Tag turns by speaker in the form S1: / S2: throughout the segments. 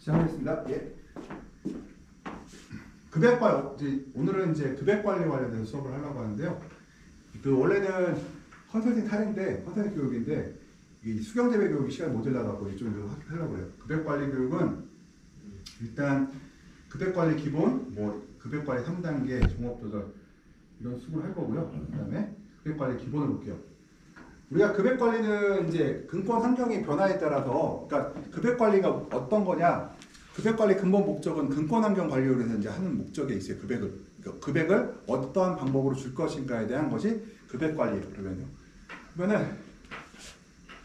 S1: 시작하겠습니다. 예. 급여관리, 오늘은 이제 급여관리 관련해서 수업을 하려고 하는데요. 원래는 컨설팅 탈인데, 컨설팅 교육인데, 이 수경재배 교육이 시간이 모자라갖고 이쪽으로 하려고 해요. 급여관리 교육은 일단 급여관리 기본, 급여관리 3단계, 종합조절 이런 수업을 할 거고요. 그 다음에 급여관리 기본을 볼게요. 우리가 급여관리는 이제 근권 환경의 변화에 따라서, 그러니까 급여관리가 어떤 거냐? 급여관리 근본 목적은 근권 환경 관리를 해서 이제 하는 목적에 있어요. 급여를 어떠한 방법으로 줄 것인가에 대한 것이 급여관리. 그러면은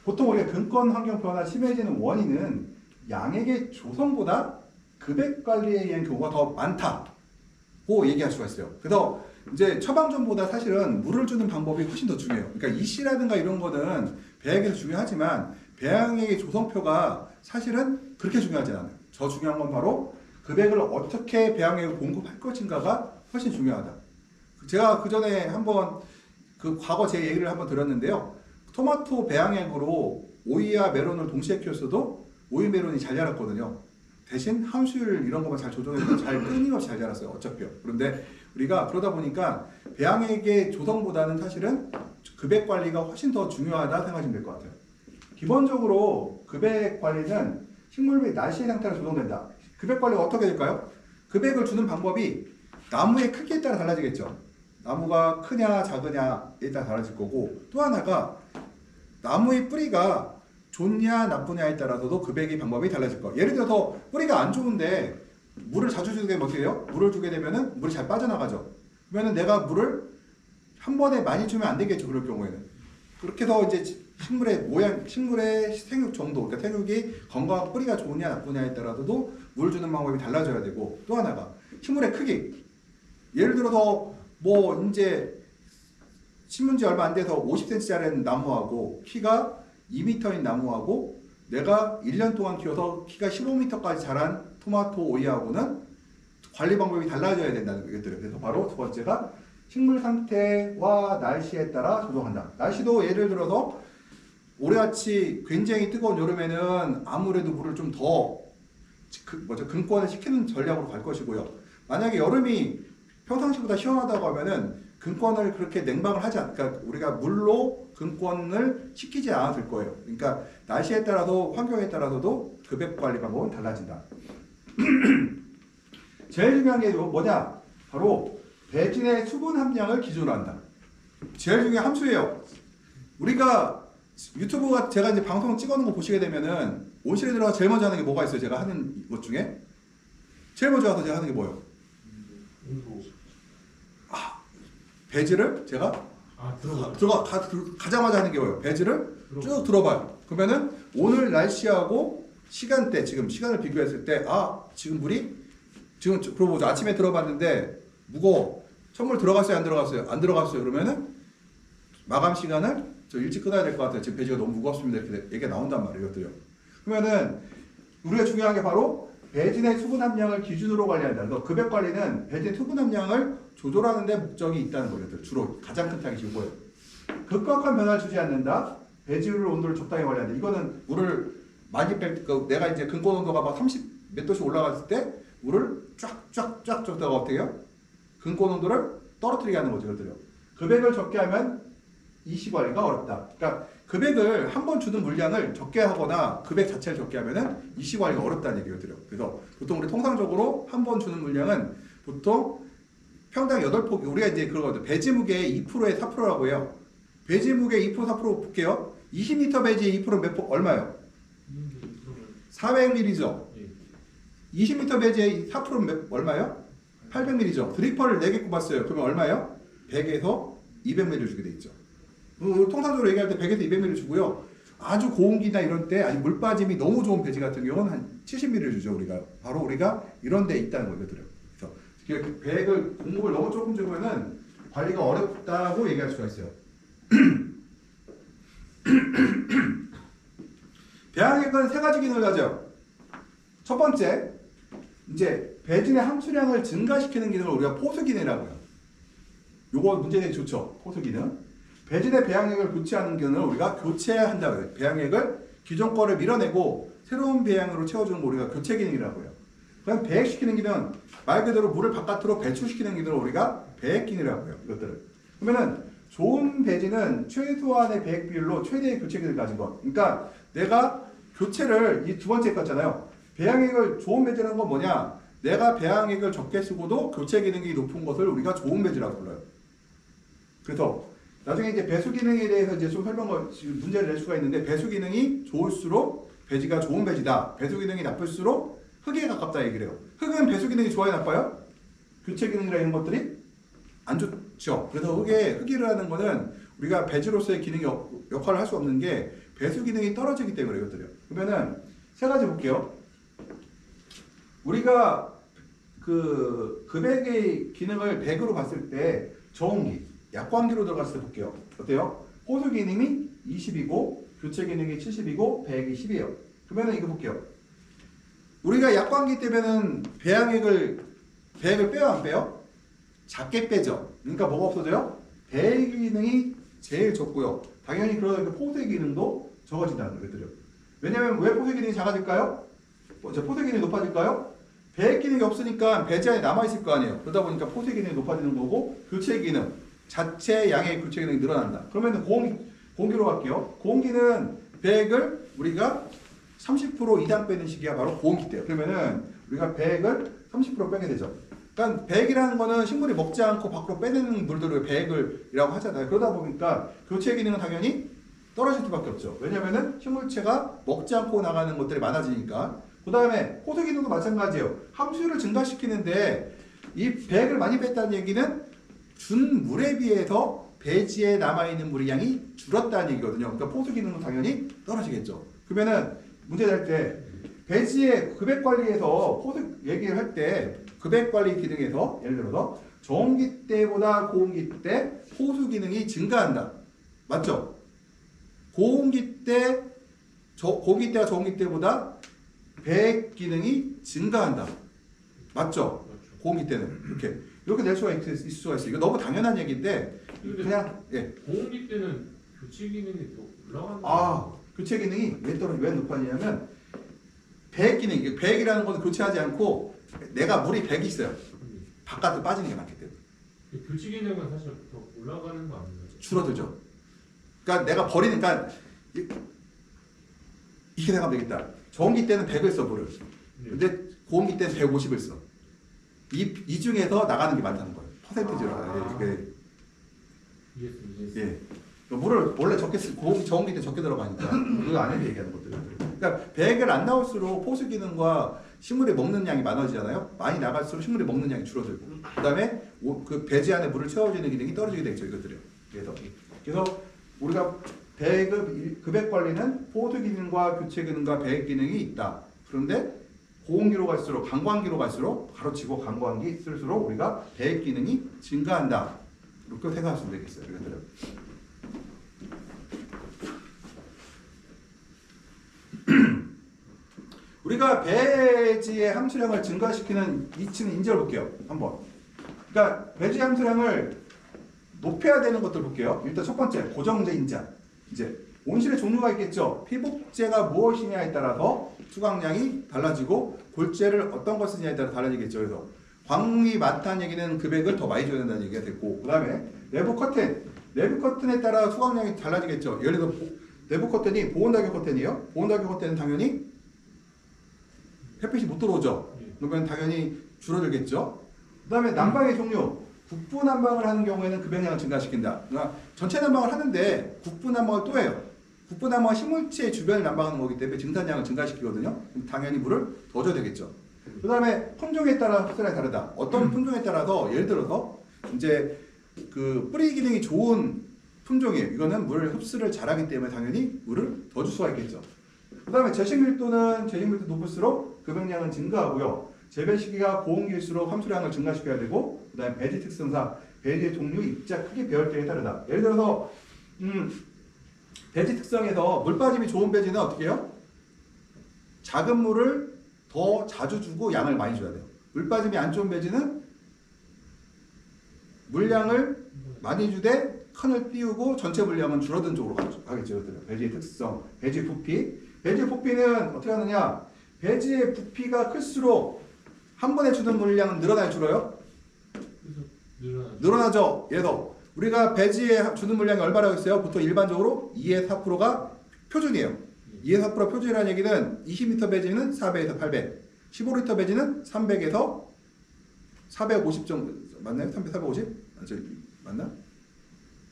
S1: 보통 우리가 근권 환경 변화 심해지는 원인은 양액의 조성보다 급여관리에 의한 경우가 더 많다고 얘기할 수가 있어요. 그래서 이제 처방전보다 사실은 물을 주는 방법이 훨씬 더 중요해요. 그러니까 이씨라든가 이런 거는 배양액에서 중요하지만 배양액의 조성표가 사실은 그렇게 중요하지 않아요. 더 중요한 건 바로 급액을 어떻게 배양액을 공급할 것인가가 훨씬 중요하다. 제가 그 전에 한번 과거 제 얘기를 한번 들었는데요. 토마토 배양액으로 오이와 메론을 동시에 키웠어도 오이 메론이 잘 자랐거든요. 대신 함수율 이런 것만 잘 조정해서 잘 끊임없이 잘 자랐어요. 어차피요. 그런데 우리가 그러다 보니까 배양액의 조성보다는 사실은 급액 관리가 훨씬 더 중요하다 생각하시면 될 것 같아요. 기본적으로 급액 관리는 식물의 날씨 상태로 조정된다. 급액 관리가 어떻게 될까요? 급액을 주는 방법이 나무의 크기에 따라 달라지겠죠. 나무가 크냐 작으냐에 따라 달라질 거고, 또 하나가 나무의 뿌리가 좋냐 나쁘냐에 따라서도 급액의 방법이 달라질 거예요. 예를 들어서 뿌리가 안 좋은데 물을 자주 주게 되면 어떻게 해요? 물을 주게 되면은 물이 잘 빠져나가죠. 그러면은 내가 물을 한 번에 많이 주면 안 되겠죠. 그럴 경우에는. 그렇게 해서 이제 식물의 모양, 식물의 생육 정도, 그러니까 생육이 건강한 뿌리가 좋으냐 나쁘냐에 따라서도 물 주는 방법이 달라져야 되고, 또 하나가 식물의 크기. 예를 들어서 이제 심은 지 얼마 안 돼서 50cm짜리 나무하고 키가 2m인 나무하고 내가 1년 동안 키워서 키가 15m까지 자란 토마토 오이하고는 관리 방법이 달라져야 된다는 것들이에요. 그래서 바로 두 번째가 식물 상태와 날씨에 따라 조정한다. 날씨도 예를 들어서 올해같이 굉장히 뜨거운 여름에는 아무래도 물을 좀 더 근권을 시키는 전략으로 갈 것이고요. 만약에 여름이 평상시보다 시원하다고 하면은 근권을 그렇게 냉방을 하지 않, 그러니까 우리가 물로 근권을 시키지 않아도 될 거예요. 그러니까 날씨에 따라서 환경에 따라서도 급액 관리 방법은 달라진다. 제일 중요한 게 뭐냐? 바로 배진의 수분 함량을 기준으로 한다. 제일 중요한 함수예요. 우리가 유튜브가 제가 이제 방송 찍어놓은 거 보시게 되면은 온실에 들어가 제일 먼저 하는 게 뭐가 있어요? 제가 하는 것 중에 제일 먼저 와서 제가 하는 게 뭐예요? 배지를 제가 가자마자 하는 게 뭐예요? 배지를 쭉 들어봐요. 그러면은 오늘 날씨하고 시간대, 지금 시간을 비교했을 때, 지금 물이 지금 들어보죠. 아침에 들어봤는데 무거워. 천물 들어갔어요? 안 들어갔어요? 안 들어갔어요. 그러면은 마감 시간을 저 일찍 끊어야 될 것 같아요. 지금 배지가 너무 무겁습니다. 이렇게 얘기가 나온단 말이에요. 이것들요. 그러면은 우리가 중요한 게 바로 배진의 수분 함량을 기준으로 관리한다. 그래서 급액 관리는 배진의 수분 함량을 조절하는 데 목적이 있다는 거예요. 주로 가장 큰 타깃이 이거예요. 급격한 변화를 주지 않는다. 배지율 온도를 적당히 관리한다. 이거는 물을 많이 내가 이제 근권 온도가 막 30 몇 도씩 올라갔을 때 물을 쫙쫙쫙 줬다가 어떻게 해요? 근권 온도를 떨어뜨리게 하는 거죠. 그렇더라고요. 급액을 적게 하면 이시 관리가 어렵다. 그러니까 급액을 한 번 주는 물량을 적게 하거나 급액 자체를 적게 하면은 이시 관리가 어렵다는 얘기거든요. 그래서 보통 우리 통상적으로 한 번 주는 물량은 보통 평당 8포기, 우리가 이제 그러거든요. 배지 무게의 2%에 4%라고 해요. 배지 무게 2% 4% 볼게요. 20리터 배지의 2%는 얼마예요? 400ml죠. 20m 배지의 4%는 얼마예요? 800ml죠. 드리퍼를 4개 꼽았어요. 그러면 얼마예요? 100에서 200ml 주게 돼 있죠. 통상적으로 얘기할 때 100에서 200ml 주고요. 아주 고온기나 이런 때, 아니 물 빠짐이 너무 좋은 배지 같은 경우는 한 70ml 주죠. 바로 우리가 이런 데 있다는 거거든요. 그래서 배액을 공급을 너무 조금 주면은 관리가 어렵다고 얘기할 수가 있어요. 배양액은 세 가지 기능을 가져요. 첫 번째, 이제 배진의 함수량을 증가시키는 기능을 우리가 포수기능이라고 해요. 요거 문제 되게 좋죠. 포수기능. 배진의 배양액을 교체하는 기능을 우리가 교체한다고 해요. 배양액을 기존 거를 밀어내고 새로운 배양으로 채워주는 거 우리가 교체 기능이라고 해요. 그럼 배액시키는 기능, 말 그대로 물을 바깥으로 배출시키는 기능을 우리가 배액 기능이라고 해요. 이것들을. 그러면은 좋은 배지는 최소한의 배액 비율로 최대의 교체 기능을 가진 것. 그러니까 내가 교체를 이 두 번째 거잖아요. 배양액을 좋은 배지라는 건 뭐냐? 내가 배양액을 적게 쓰고도 교체 기능이 높은 것을 우리가 좋은 배지라고 불러요. 그래서 나중에 이제 배수 기능에 대해서 이제 좀 문제를 낼 수가 있는데, 배수 기능이 좋을수록 배지가 좋은 배지다. 배수 기능이 나쁠수록 흙에 가깝다 얘기를 해요. 흙은 배수 기능이 좋아요, 나빠요? 교체 기능이라 이런 것들이 안 좋죠. 그래서 흙이라 하는 거는 우리가 배지로서의 기능이 역할을 할 수 없는 게 배수 기능이 떨어지기 때문에 이것들이요. 그러면은 세 가지 볼게요. 우리가 그 급액의 기능을 100으로 봤을 때 저온기, 약광기로 들어갔을 때 볼게요. 어때요? 호수 기능이 20이고 교체 기능이 70이고 배액이 10이에요. 그러면은 이거 볼게요. 우리가 약광기 때문에는 배액을 빼요, 안 빼요? 작게 빼죠. 그러니까 뭐가 없어져요? 배액 기능이 제일 적고요. 당연히 그러다 보니까 포수 기능도 적어진다는 거예요. 왜냐면 왜 포수 기능이 작아질까요? 포수 기능이 높아질까요? 배액 기능이 없으니까 배지 안에 남아있을 거 아니에요. 그러다 보니까 포수 기능이 높아지는 거고, 교체 기능, 자체 양의 교체 기능이 늘어난다. 그러면 공기로 갈게요. 공기는 배액을 우리가 30% 이상 빼는 시기가 바로 고온기 때예요. 그러면은 우리가 배액을 30% 빼게 되죠. 그러니까 배액이라는 거는 식물이 먹지 않고 밖으로 빼내는 물들을 배액이라고 하잖아요. 그러다 보니까 교체 기능은 당연히 떨어질 수밖에 없죠. 왜냐면은 식물체가 먹지 않고 나가는 것들이 많아지니까. 그 다음에 호수 기능도 마찬가지예요. 함수율을 증가시키는데 이 배액을 많이 뺐다는 얘기는 준 물에 비해서 배지에 남아있는 물의 양이 줄었다는 얘기거든요. 그러니까 포수 기능은 당연히 떨어지겠죠. 그러면은 문제 낼 때 배지의 급액 관리에서 포수 얘기를 할 때 급액 관리 기능에서 예를 들어서 저온기 때보다 고온기 때 포수 기능이 증가한다. 맞죠? 고온기 때 고온기 때가 저온기 때보다 배액 기능이 증가한다. 맞죠? 고온기 때는 이렇게 낼 수가 있을 수가 있어요. 이거 너무 당연한 얘기인데 그냥
S2: 고온기 때는 교체 기능이 더 올라가는
S1: 교체 기능이 왜 높아지냐면 배액 기능, 배액이라는 건 교체하지 않고 내가 물이 100이 있어요. 바깥으로 빠지는 게 많기 때문에.
S2: 교체 기능은 사실 더 올라가는 거 아닌가요?
S1: 줄어들죠. 그러니까 내가 버리니까 이렇게 생각하면 되겠다. 저온기 때는 100을 써 물을. 근데 고온기 때는 150을 써. 이 중에서 나가는 게 많다는 거예요. 퍼센티지로. 예. 물을 원래 적게 쓰고 저온기 때 적게 들어가니까 그 안에서 얘기하는 것들. 그러니까 배액을 안 나올수록 포수 기능과 식물이 먹는 양이 많아지잖아요. 많이 나갈수록 식물이 먹는 양이 줄어들고, 그다음에 그 배지 안에 물을 채워주는 기능이 떨어지게 되죠. 이것들이요. 그래서 우리가 급액 관리는 포수 기능과 교체 기능과 배액 기능이 있다. 그런데 고온기로 갈수록, 강광기로 갈수록, 가로치고 강광기 쓸수록 우리가 배액 기능이 증가한다. 이렇게 생각하시면 되겠어요. 이것들은. 우리가 배지의 함수량을 증가시키는 이치는 인지를 볼게요. 한번. 그러니까 배지 함수량을 높여야 되는 것들 볼게요. 일단 첫 번째, 고정제 인자. 이제 온실의 종류가 있겠죠. 피복제가 무엇이냐에 따라서 수강량이 달라지고, 골재를 어떤 걸 쓰냐에 따라 달라지겠죠. 그래서 광이 많다는 얘기는 급액을 더 많이 줘야 된다는 얘기가 됐고, 그 다음에 내부 커튼에 따라 수강량이 달라지겠죠. 예를 들어 내부 커튼이 보온다교 커튼이에요. 보온다교 커튼은 당연히 햇빛이 못 들어오죠. 그러면 당연히 줄어들겠죠. 그 다음에 난방의 종류. 국부 난방을 하는 경우에는 급액량을 증가시킨다. 그러니까 전체 난방을 하는데 국부 난방을 또 해요. 국부 난방은 식물체 주변을 난방하는 거기 때문에 증산량을 증가시키거든요. 당연히 물을 더 줘야 되겠죠. 그 다음에 품종에 따라 흡수량이 다르다. 어떤 품종에 따라서 예를 들어서 이제 그 뿌리 기능이 좋은 품종이에요. 이거는 물 흡수를 잘하기 때문에 당연히 물을 더 줄 수가 있겠죠. 그 다음에 제식 밀도 높을수록 급액량은 증가하고요. 재배 시기가 고온기일수록 함수량을 증가시켜야 되고, 그 다음에 배지 특성상 배지의 종류, 입자, 크기, 배열대에 따르다. 예를 들어서 배지 특성에서 물 빠짐이 좋은 배지는 어떻게 해요? 작은 물을 더 자주 주고 양을 많이 줘야 돼요. 물 빠짐이 안 좋은 배지는 물량을 많이 주되 큰을 띄우고 전체 물량은 줄어든 쪽으로 가겠죠. 배지의 특성, 배지 부피, 배지의 부피는 어떻게 하느냐? 배지의 부피가 클수록 한 번에 주는 물량은 늘어나요, 줄어요?
S2: 그래서 늘어나죠.
S1: 늘어나죠. 얘도 우리가 배지에 주는 물량이 얼마라고 했어요? 보통 일반적으로 2의 4%가 표준이에요. 2의 4%가 표준이라는 얘기는 20리터 배지는 400에서 800, 15리터 배지는 300에서 450 정도 맞나요? 450? 맞나?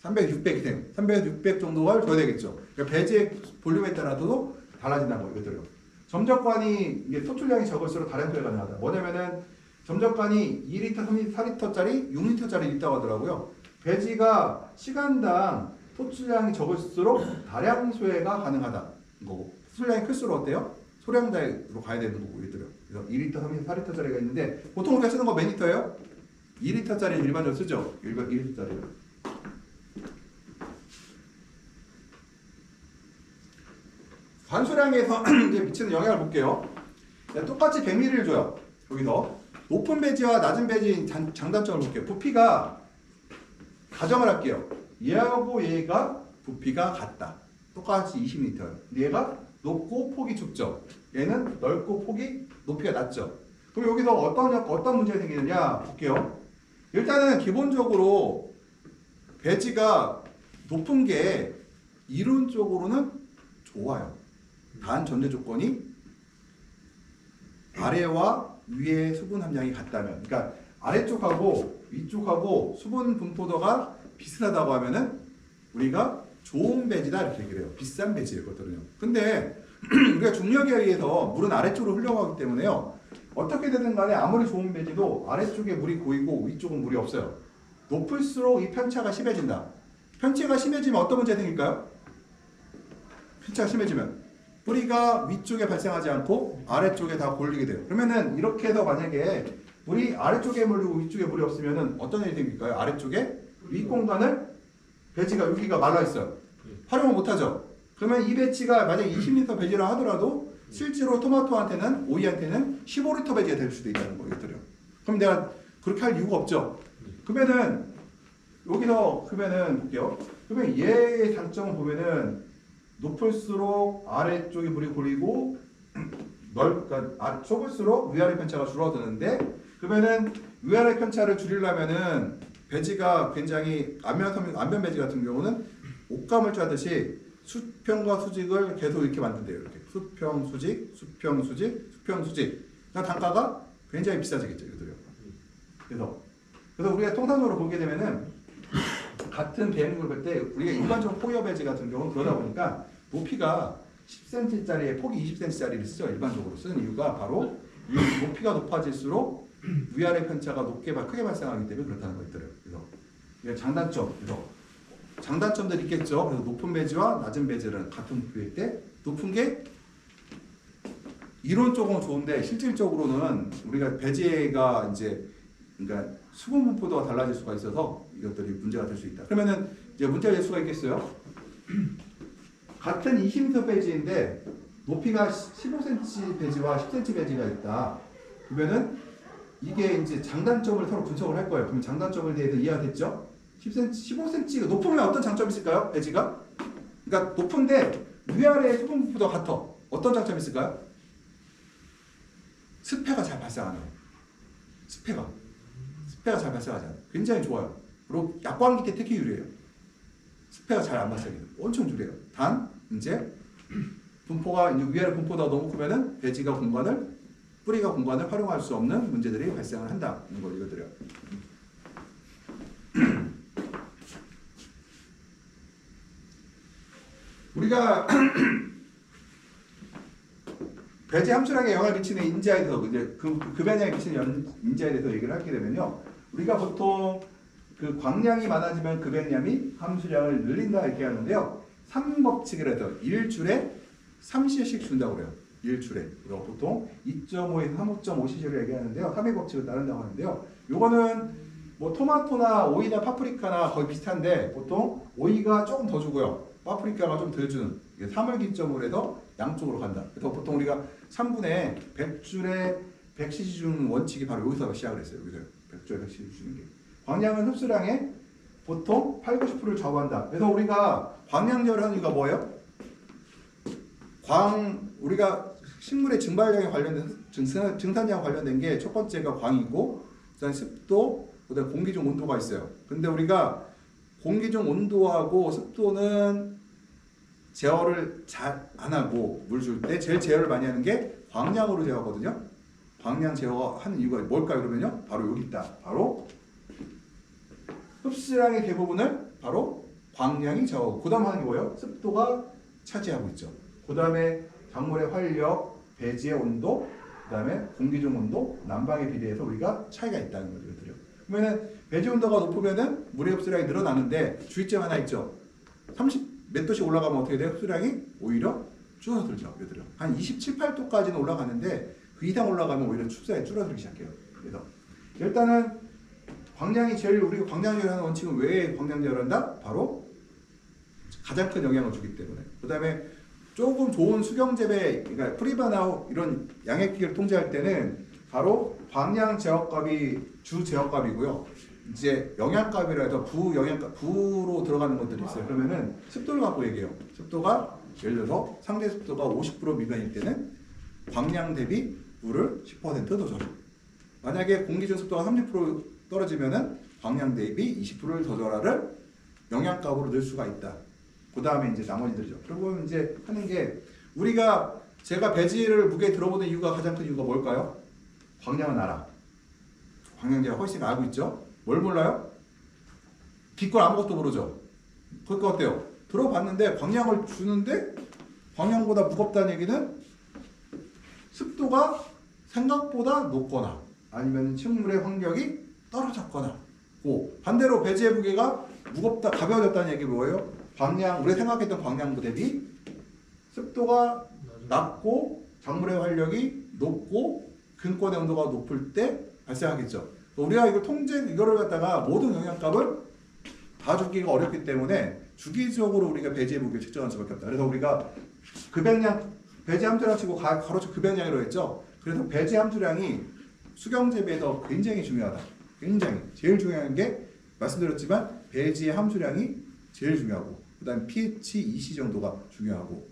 S1: 300, 600이네요. 300, 600 정도를 줘야 되겠죠. 그러니까 배지의 볼륨에 따라서도 달라진다는 거 이것들요. 점적관이 이게 소출량이 적을수록 다른 표현이 가능하다. 뭐냐면은 점적관이 2리터, 4리터짜리, 6리터짜리 있다고 하더라고요. 배지가 시간당 소출량이 적을수록 다량 소외가 가능하다. 거고 소출량이 클수록 어때요? 소량다로 가야 되는 거고 있더래요. 그래서 2리터, 3리터, 4리터짜리가 있는데 보통 우리가 쓰는 거 몇 리터예요? 2리터짜리 일반적으로 쓰죠. 1리터짜리를. 관수량에서 이제 미치는 영향을 볼게요. 똑같이 100ml를 줘요. 여기서 높은 배지와 낮은 배지 장단점을 볼게요. 부피가 가정을 할게요. 얘하고 얘가 부피가 같다. 똑같이 20L예요. 얘가 높고 폭이 좁죠. 얘는 넓고 폭이 높이가 낮죠. 그럼 여기서 어떤 문제가 생기느냐 볼게요. 일단은 기본적으로 배지가 높은 게 이론적으로는 좋아요. 단 전제 조건이 아래와 위의 수분 함량이 같다면, 그러니까 아래쪽하고 위쪽하고 수분 분포도가 비슷하다고 하면은 우리가 좋은 배지다 이렇게 얘기를 해요. 비싼 배지일 것들은요. 근데 우리가 중력에 의해서 물은 아래쪽으로 흘러가기 때문에요. 어떻게 되든 간에 아무리 좋은 배지도 아래쪽에 물이 고이고 위쪽은 물이 없어요. 높을수록 이 편차가 심해진다. 편차가 심해지면 어떤 문제가 생길까요? 편차가 심해지면 뿌리가 위쪽에 발생하지 않고 아래쪽에 다 골리게 돼요. 그러면은 이렇게 해서 만약에 물이 아래쪽에 물리고 위쪽에 물이 없으면은 어떤 일이 생길까요? 아래쪽에 윗공간을 배지가 여기가 말라 있어요. 활용을 못 하죠. 그러면 이 배지가 만약에 20리터 배지라 하더라도 실제로 토마토한테는 오이한테는 15리터 배지가 될 수도 있다는 거겠더래요. 그럼 내가 그렇게 할 이유가 없죠. 그러면은 여기서 그러면은 볼게요. 그러면 얘의 장점을 보면은 높을수록 아래쪽에 물이 고리고 그러니까 좁을수록 위아래 편차가 줄어드는데 그러면은 위아래 편차를 줄이려면은 배지가 굉장히 안면 배지 같은 경우는 옷감을 짜듯이 수평과 수직을 계속 이렇게 만든대요. 이렇게 수평 수직, 수평 수직, 수평 수직. 그러니까 단가가 굉장히 비싸지겠죠, 이거들요. 그래서 우리가 통상적으로 보게 되면은 같은 배양육을 볼 때 우리가 일반적으로 포이어 배지 같은 경우는 그러다 보니까 높이가 10cm짜리에 폭이 20cm짜리를 쓰죠. 일반적으로 쓰는 이유가 바로 이 높이가 높아질수록 위아래 편차가 크게 발생하기 때문에 그렇다는 거 있더라고요. 그래서 이게 장단점, 그래서 장단점들이 있겠죠. 그래서 높은 배지와 낮은 배지는 같은 부피일 때 높은 게 이론적으로는 좋은데 실질적으로는 우리가 배지가 이제 그러니까 수분 분포도가 달라질 수가 있어서 이것들이 문제가 될 수 있다. 그러면은 이제 문제가 될 수가 있겠어요. 같은 20m 배지인데 높이가 15cm 배지와 10cm 배지가 있다. 그러면은 이게 이제 장단점을 서로 분석을 할 거예요. 그럼 장단점에 대해서 이해가 됐죠? 10cm, 15cm가 높으면 어떤 장점이 있을까요? 배지가? 그러니까 높은데 위아래 수분 분포도가 같아. 어떤 장점이 있을까요? 습해가 잘 발생 안 해요. 습해가 잘 발생하지 않아요. 굉장히 좋아요. 그리고 약광기 때 특히 유리해요. 습해가 잘 안 발생해요. 엄청 유리해요. 단 이제 분포가 이제 위아래 분포가 너무 크면은 배지가 뿌리가 공간을 활용할 수 없는 문제들이 발생을 한다는 걸 이거들이요. 우리가 배지 함수량에 영향을 미치는 인자에 대해서 이제 그 변량에 미치는 인자에 대해서 얘기를 하게 되면요, 우리가 보통 그 광량이 많아지면 급변량이 함수량을 늘린다 이렇게 하는데요. 3법칙을 해서 1줄에 3cc씩 준다고 그래요. 1줄에. 그리고 보통 2.5에서 3.5cc를 얘기하는데요. 3의 법칙을 따른다고 하는데요. 요거는 뭐 토마토나 오이나 파프리카나 거의 비슷한데 보통 오이가 조금 더 주고요. 파프리카가 좀 덜 주는 3을 기점으로 해서 양쪽으로 간다. 그래서 보통 우리가 3분의 100줄에 100cc 주는 원칙이 바로 여기서 시작을 했어요. 여기서 100줄에 100cc 주는 게. 광량은 흡수량에 보통 8, 90%를 좌우한다. 그래서 우리가 광량절을 하는 이유가 뭐예요?
S3: 우리가 식물의 증발량에 관련된 증산량 관련된 게 첫 번째가 광이고, 그다음 습도, 그다음 공기 중 온도가 있어요. 근데 우리가 공기 중 온도하고 습도는 제어를 잘 안 하고 물 줄 때 제일 제어를 많이 하는 게 광량으로 제어하거든요. 광량 제어하는 이유가 뭘까요? 그러면요, 바로 여기 있다. 바로 흡수량의 대부분을 바로 광량이 제어하고, 그 다음 하는 게 뭐예요? 습도가 차지하고 있죠. 그 다음에 작물의 활력, 배지의 온도, 그 다음에 공기 중 온도, 난방에 비례해서 우리가 차이가 있다는 거죠. 그러면은 배지 온도가 높으면은 물의 흡수량이 늘어나는데 주의점 하나 있죠. 30 몇 도씩 올라가면 어떻게 돼요? 흡수량이 오히려 줄어들죠. 예를 들어 한 27, 8도까지는 올라가는데 그 이상 올라가면 오히려 흡수량이 줄어들기 시작해요. 그래서 일단은 광량이 제일, 우리가 광량 제어하는 원칙은 왜 광량 제어를 한다? 바로 가장 큰 영향을 주기 때문에. 그 다음에 조금 좋은 수경 재배, 그러니까 프리바나 이런 양액기를 통제할 때는 바로 광량 제어값이 주 제어값이고요. 이제 영양값이라 해서 부로 들어가는 것들이 있어요. 그러면은 습도를 갖고 얘기해요. 습도가 예를 들어서 상대 습도가 50% 미만일 때는 광량 대비 물을 10%더 줘요. 만약에 공기 중 습도가 30% 떨어지면은 광량 대비 20%를 더 줘라를 영양값으로 넣을 수가 있다. 그 다음에 이제 나머지들이죠. 그리고 이제 하는 게, 제가 배지를 무게에 들어보는 이유가, 가장 큰 이유가 뭘까요? 광량은 알아. 광량 제가 훨씬 알고 있죠. 뭘 몰라요? 기껏 아무것도 모르죠. 그러니까 어때요? 들어봤는데 광량을 주는데 광량보다 무겁다는 얘기는 습도가 생각보다 높거나 아니면 식물의 환경이 떨어졌거나, 반대로 배지의 무게가 무겁다, 가벼워졌다는 얘기 뭐예요? 우리가 생각했던 광량 대비 습도가 낮고 작물의 활력이 높고 근권의 온도가 높을 때 발생하겠죠. 우리가 이거를 갖다가 모든 영양값을 다 주기가 어렵기 때문에 주기적으로 우리가 배지의 무게를 측정할 수밖에 없다. 그래서 우리가 급양량, 배지 함수량 치고 가로쳐 급양량이라고 했죠. 그래서 배지 함수량이 수경 재배에서 굉장히 중요하다. 굉장히 제일 중요한 게, 말씀드렸지만 배지의 함수량이 제일 중요하고, 그 다음 pH 2C 정도가 중요하고,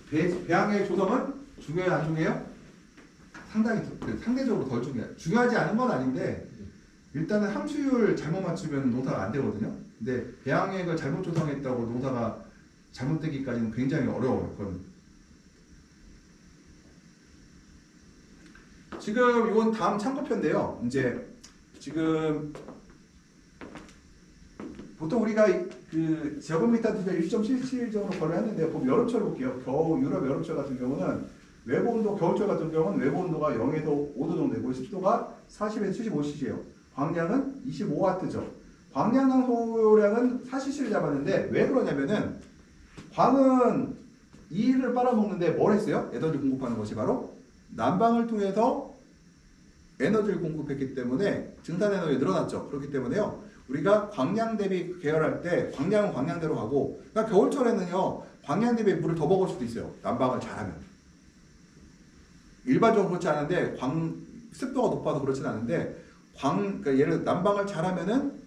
S3: 배양의 조성은 중요해요, 안 중요해요? 상대적으로 덜 중요해요. 중요하지 않은 건 아닌데, 일단은 함수율 잘못 맞추면 농사가 안 되거든요. 근데 배양액을 잘못 조성했다고 농사가 잘못되기까지는 굉장히 어려워요. 그건. 지금 이건 다음 참고표인데요. 이제 지금 보통 우리가 그 제곱미터 뒤에 1.77 정도 거래했는데, 여름철 볼게요. 유럽 여름철 같은 경우는 외부 온도, 겨울철 같은 경우는 외부 온도가 0에서 5도 정도 되고 습도가 40에서 75cc예요. 광량은 25W죠. 광량당 소요량은 4cc를 잡았는데, 왜 그러냐면은 광은 이를 빨아먹는데 뭘 했어요? 에너지 공급하는 것이 바로 난방을 통해서 에너지를 공급했기 때문에 증산 에너지가 늘어났죠. 그렇기 때문에요, 우리가 광량 대비 계열할 때 광량은 광량대로 가고, 그러니까 겨울철에는요 광량 대비 물을 더 먹을 수도 있어요. 난방을 잘하면. 일반적으로 그렇지 않은데, 습도가 높아서 그렇지는 않은데, 그러니까 예를 들어 난방을 잘하면은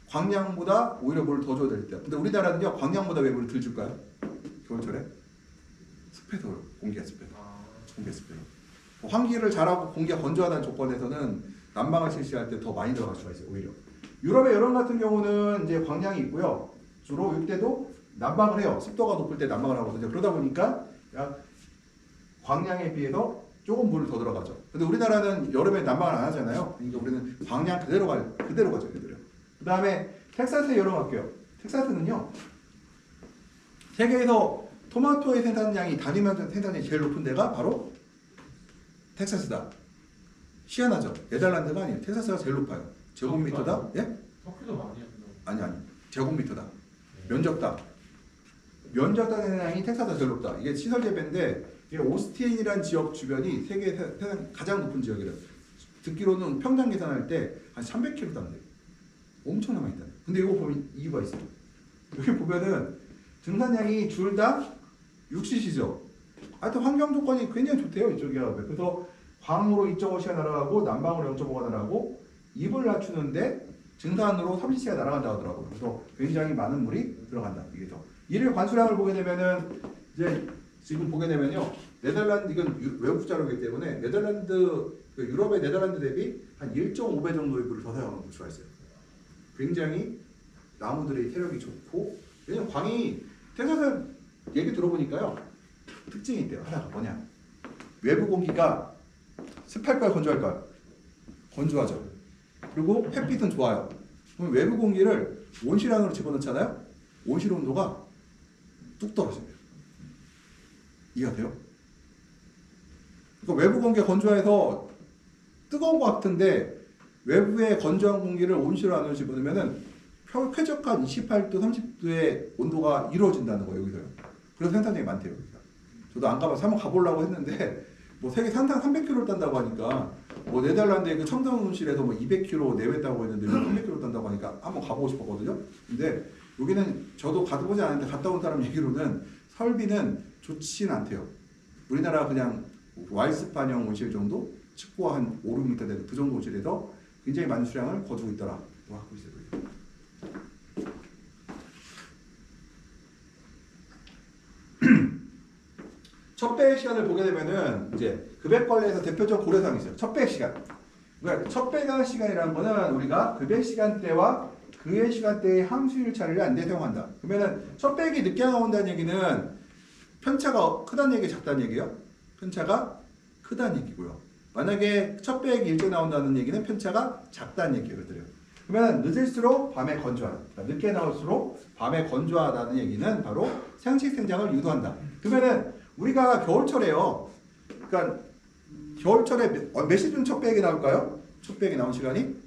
S3: 광량보다 오히려 물을 더 줘야 될 때. 근데 우리나라는요 광량보다 왜 물을 덜 줄까요? 겨울철에 습해서, 공기가 습해서. 공기가 습해서. 환기를 잘하고 공기가 건조하다는 조건에서는 난방을 실시할 때 더 많이 들어갈 수가 있어요. 오히려 유럽의 여름 같은 경우는 이제 광량이 있고요. 주로 이때도 난방을 해요. 습도가 높을 때 난방을 하거든요. 그러다 보니까 광량에 비해서 조금 물을 더 들어가죠. 근데 우리나라는 여름에 난방을 안 하잖아요. 그러니까 우리는 광량 그대로 가죠. 그 다음에 텍사스의 여름 갈게요. 텍사스는요, 세계에서 토마토의 생산량이, 단위면 생산량이 제일 높은 데가 바로 텍사스다. 희한하죠. 네덜란드가 아니에요. 텍사스가 제일 높아요. 제곱미터당, 예?
S2: 터키도 많이 한다고.
S3: 아니. 제곱미터당. 면적당 생산량이 텍사스가 제일 높다. 이게 시설 재배인데, 이게 오스틴이라는 지역 주변이 세계 가장 높은 지역이래요. 듣기로는 평당 계산할 때 한 300km 단대요. 엄청나 많이 따요. 근데 이거 보면 이유가 있어요. 여기 보면은 증산량이 줄당 6cc죠. 하여튼 환경 조건이 굉장히 좋대요, 이쪽이야. 그래서 광으로 2.5cc가 날아가고 난방으로 0.5가 날아가고, 입을 낮추는데 증산으로 30cc가 날아간다고 하더라고요. 그래서 굉장히 많은 물이 들어간다. 이게 더. 이를 관수량을 보게 되면은 이제 지금 보게 되면요. 네덜란드 이건 외국 자료이기 때문에 네덜란드 그 유럽의 네덜란드 대비 한 1.5배 정도의 물을 더 사용하는 볼 수가 있어요. 굉장히 나무들의 체력이 좋고 왜냐면 광이 텍사스 얘기 들어보니까요 특징이 있대요. 하나가 뭐냐? 외부 공기가 습할까요, 건조할까요? 건조하죠. 그리고 햇빛은 좋아요. 그럼 외부 공기를 온실 안으로 집어넣잖아요. 온실 온도가 뚝 떨어집니다. 이해가 돼요? 그러니까 외부 공기가 건조해서 뜨거운 것 같은데 외부의 건조한 공기를 온실 안으로 집어넣으면은 쾌적한 28도, 30도의 온도가 이루어진다는 거예요, 여기서요. 그래서 생산량이 많대요, 여기가. 저도 안 가봐서 한번 가보려고 했는데 뭐 세계 산탕 300km를 딴다고 하니까 뭐 네덜란드의 그 첨단 온실에서 뭐 200km 내외다고 했는데 300km 딴다고 하니까 한번 가보고 싶었거든요. 근데 여기는 저도 가보지 않았는데 갔다 온 사람 얘기로는 설비는 좋지는 않대요. 우리나라 그냥 와이스판형 온실 정도? 측고가 한 5, 6m 되는 그 정도 온실에서 굉장히 많은 수량을 거두고 있더라. 하고 있어요. 첫 배의 시간을 보게 되면은 이제 급액 관리에서 대표적 고려사항이 있어요. 첫 배의 시간. 그러니까 첫 배의 시간이라는 거는 우리가 급액 시간대와 그의 시간대의 함수율 차이를 안 대사용한다. 그러면은 첫 배액이 늦게 나온다는 얘기는 편차가 크다는 얘기, 작다는 얘기예요. 편차가 크다는 얘기고요. 만약에 첫 배액이 일찍 나온다는 얘기는 편차가 작다는 얘기거든요. 그러면 늦을수록 밤에 건조하다. 그러니까 늦게 나올수록 밤에 건조하다는 얘기는 바로 상식 생장을 유도한다. 그러면은 우리가 겨울철에요. 그러니까 겨울철에 몇 시쯤 첫 배액이 나올까요? 첫 배액이 나온 시간이